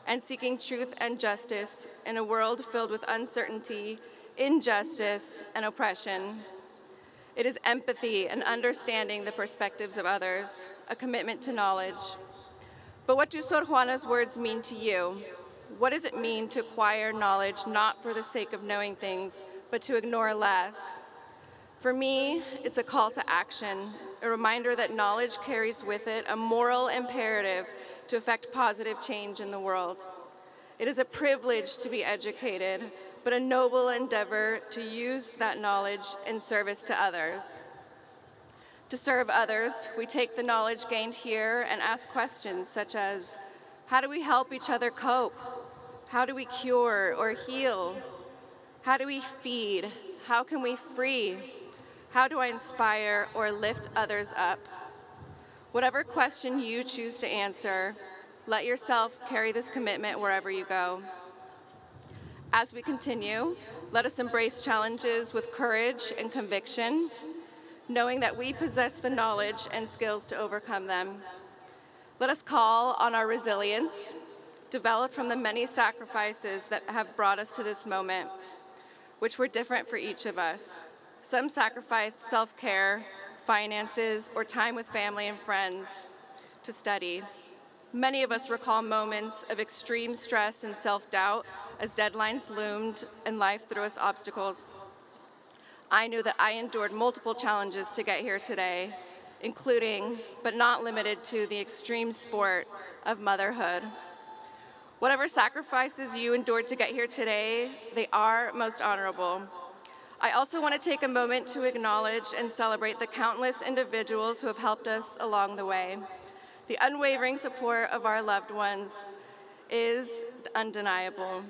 S8: and seeking truth and justice in a world filled with uncertainty, injustice, and oppression. It is empathy and understanding the perspectives of others, a commitment to knowledge. But what do Sor Juana's words mean to you? What does it mean to acquire knowledge not for the sake of knowing things, but to ignore less? For me, it's a call to action, a reminder that knowledge carries with it a moral imperative to effect positive change in the world. It is a privilege to be educated, but a noble endeavor to use that knowledge in service to others. To serve others, we take the knowledge gained here and ask questions such as, how do we help each other cope? How do we cure or heal? How do we feed? How can we free? How do I inspire or lift others up? Whatever question you choose to answer, let yourself carry this commitment wherever you go. As we continue, let us embrace challenges with courage and conviction, knowing that we possess the knowledge and skills to overcome them. Let us call on our resilience, developed from the many sacrifices that have brought us to this moment, which were different for each of us. Some sacrificed self-care, finances, or time with family and friends to study. Many of us recall moments of extreme stress and self-doubt as deadlines loomed and life threw us obstacles. I knew that I endured multiple challenges to get here today, including, but not limited to, the extreme sport of motherhood. Whatever sacrifices you endured to get here today, they are most honorable. I also want to take a moment to acknowledge and celebrate the countless individuals who have helped us along the way. The unwavering support of our loved ones is undeniable.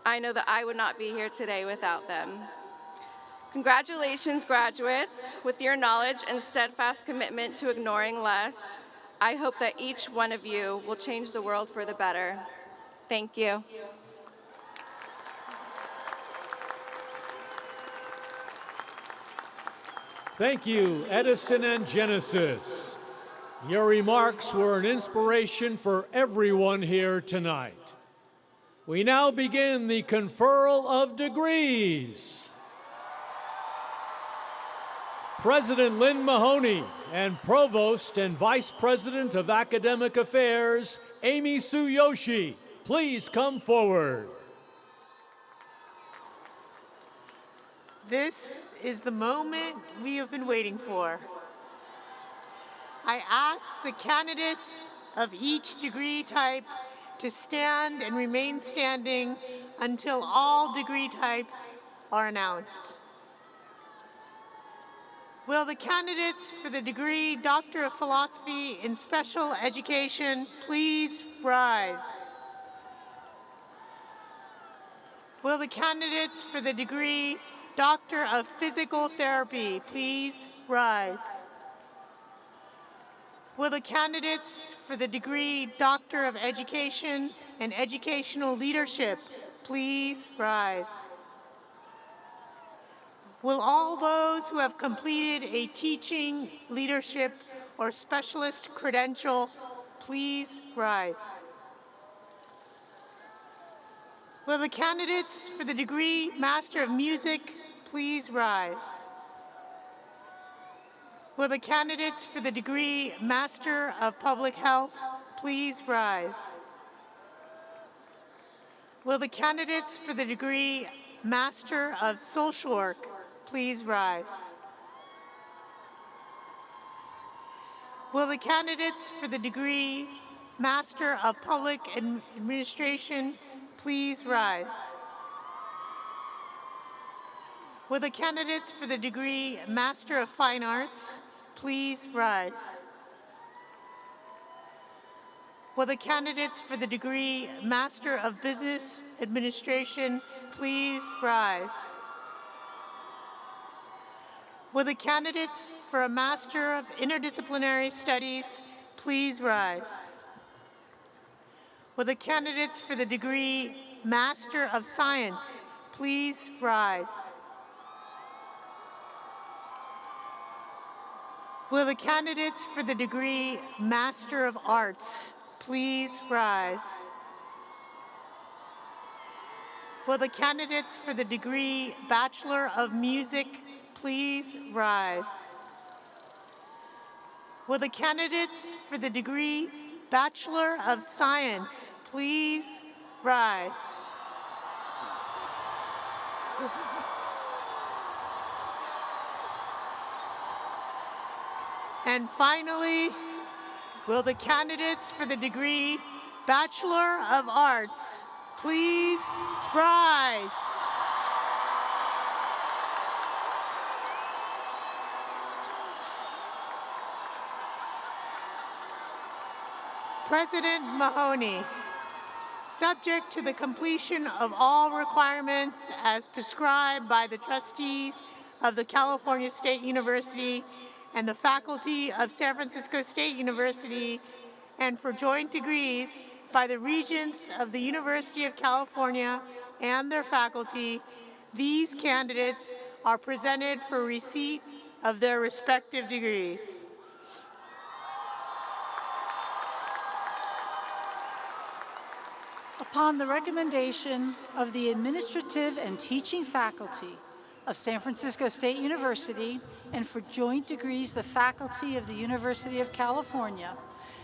S8: I know that I would not be here today without them. Congratulations, graduates. With your knowledge and steadfast commitment to ignoring less, I hope that each one of you will change the world for the better. Thank you.
S1: Thank you, Edison and Genesis. Your remarks were an inspiration for everyone here tonight. We now begin the conferral of degrees. President Lynn Mahoney and Provost and Vice President of Academic Affairs, Amy Tsuyoshi, please come forward.
S11: This is the moment we have been waiting for. I ask the candidates of each degree type to stand and remain standing until all degree types are announced. Will the candidates for the degree Doctor of Philosophy in Special Education please rise? Will the candidates for the degree Doctor of Physical Therapy please rise? Will the candidates for the degree Doctor of Education and Educational Leadership please rise? Will all those who have completed a teaching, leadership, or specialist credential please rise? Will the candidates for the degree Master of Music please rise? Will the candidates for the degree Master of Public Health please rise? Will the candidates for the degree Master of Social Work please rise? Will the candidates for the degree Master of Public Administration please rise? Will the candidates for the degree Master of Fine Arts please rise? Will the candidates for the degree Master of Business Administration please rise? Will the candidates for a Master of Interdisciplinary Studies please rise? Will the candidates for the degree Master of Science please rise? Will the candidates for the degree Master of Arts please rise? Will the candidates for the degree Bachelor of Music please rise? Will the candidates for the degree Bachelor of Science please rise? And finally, will the candidates for the degree Bachelor of Arts please rise? President Mahoney, subject to the completion of all requirements as prescribed by the trustees of the California State University and the faculty of San Francisco State University, and for joint degrees by the regents of the University of California and their faculty, these candidates are presented for receipt of their respective degrees.
S9: Upon the recommendation of the administrative and teaching faculty of San Francisco State University, and for joint degrees the faculty of the University of California,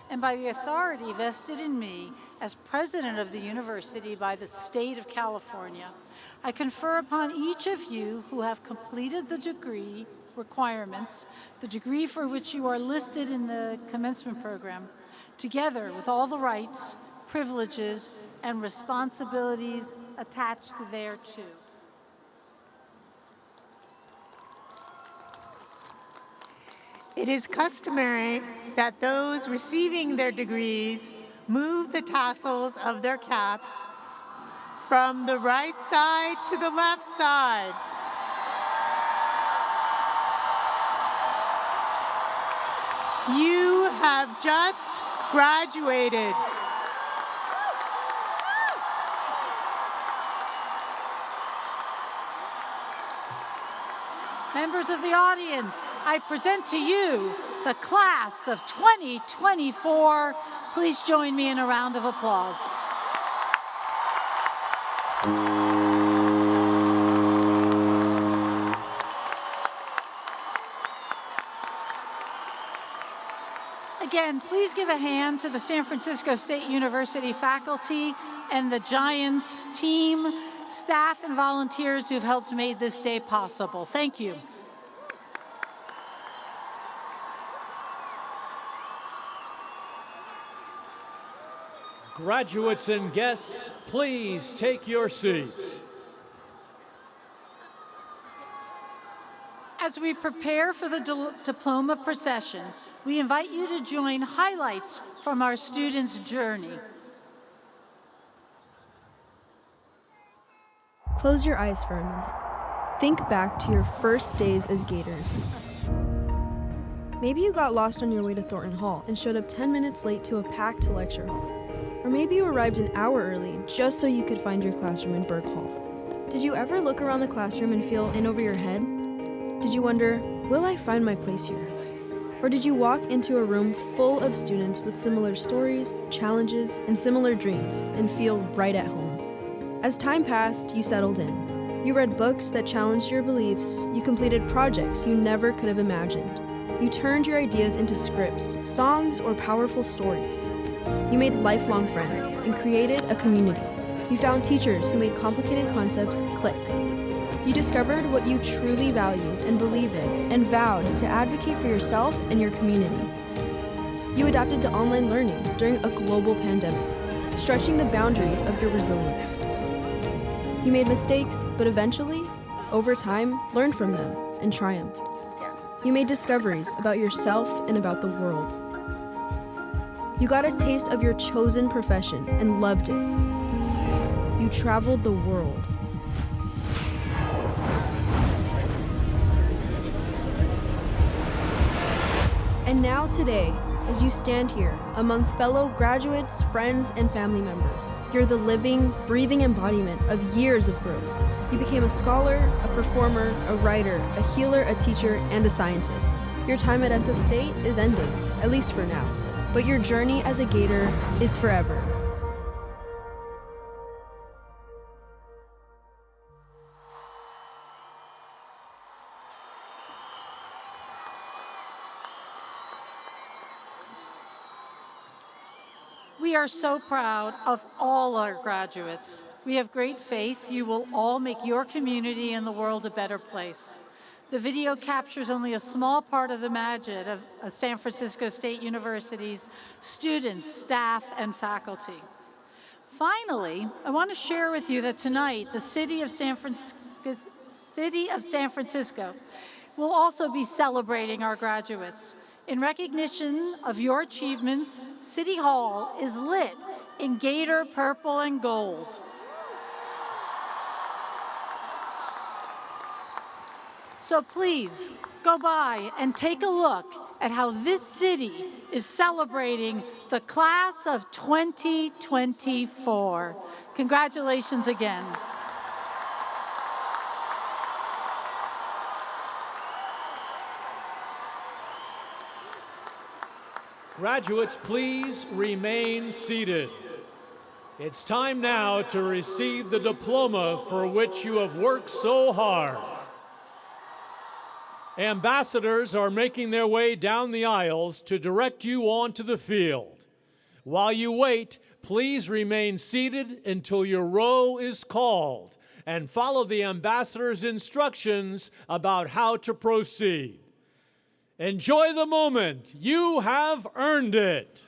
S9: and by the authority vested in me as president of the university by the state of California, I confer upon each of you who have completed the degree requirements, the degree for which you are listed in the commencement program, together with all the rights, privileges, and responsibilities attached thereto.
S11: It is customary that those receiving their degrees move the tassels of their caps from the right side to the left side. You have just graduated.
S9: Members of the audience, I present to you the class of 2024. Please join me in a round of applause. Again, please give a hand to the San Francisco State University faculty and the Giants team, staff and volunteers who've helped make this day possible. Thank you.
S1: Graduates and guests, please take your seats.
S9: As we prepare for the diploma procession, we invite you to join highlights from our students' journey.
S10: Close your eyes for a minute. Think back to your first days as Gators. Maybe you got lost on your way to Thornton Hall and showed up 10 minutes late to a packed lecture hall. Or maybe you arrived an hour early just so you could find your classroom in Burke Hall. Did you ever look around the classroom and feel in over your head? Did you wonder, will I find my place here? Or did you walk into a room full of students with similar stories, challenges, and similar dreams and feel right at home? As time passed, you settled in. You read books that challenged your beliefs. You completed projects you never could have imagined. You turned your ideas into scripts, songs, or powerful stories. You made lifelong friends and created a community. You found teachers who made complicated concepts click. You discovered what you truly value and believe in and vowed to advocate for yourself and your community. You adapted to online learning during a global pandemic, stretching the boundaries of your resilience. You made mistakes, but eventually, over time, learned from them and triumphed. You made discoveries about yourself and about the world. You got a taste of your chosen profession and loved it. You traveled the world. And now today, as you stand here among fellow graduates, friends, and family members, you're the living, breathing embodiment of years of growth. You became a scholar, a performer, a writer, a healer, a teacher, and a scientist. Your time at SF State is ending, at least for now. But your journey as a Gator is forever.
S9: We are so proud of all our graduates. We have great faith you will all make your community and the world a better place. The video captures only a small part of the magic of San Francisco State University's students, staff, and faculty. Finally, I want to share with you that tonight, the City of San Francisco will also be celebrating our graduates. In recognition of your achievements, City Hall is lit in Gator purple and gold. So please, go by and take a look at how this city is celebrating the class of 2024. Congratulations again.
S1: Graduates, please remain seated. It's time now to receive the diploma for which you have worked so hard. Ambassadors are making their way down the aisles to direct you onto the field. While you wait, please remain seated until your row is called and follow the ambassador's instructions about how to proceed. Enjoy the moment. You have earned it.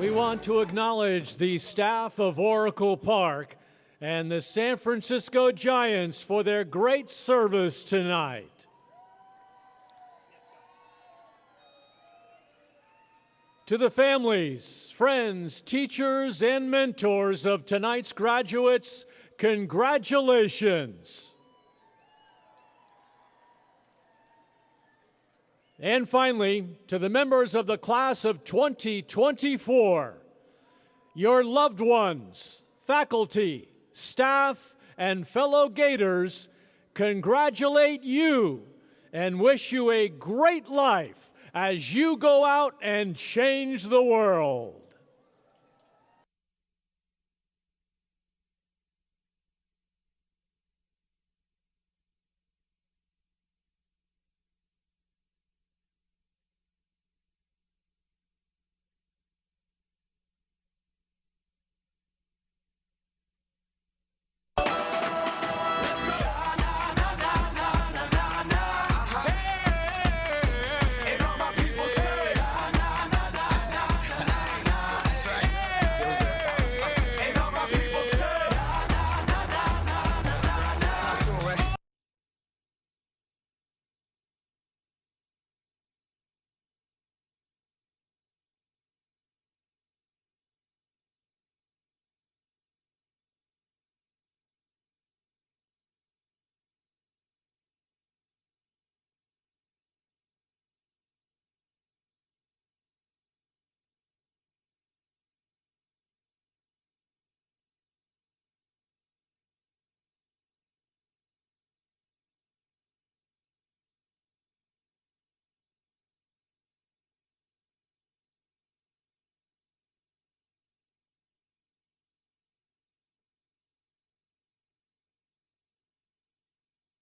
S1: We want to acknowledge the staff of Oracle Park and the San Francisco Giants for their great service tonight. To the families, friends, teachers, and mentors of tonight's graduates, congratulations. And finally, to the members of the class of 2024, your loved ones, faculty, staff, and fellow Gators congratulate you and wish you a great life as you go out and change the world.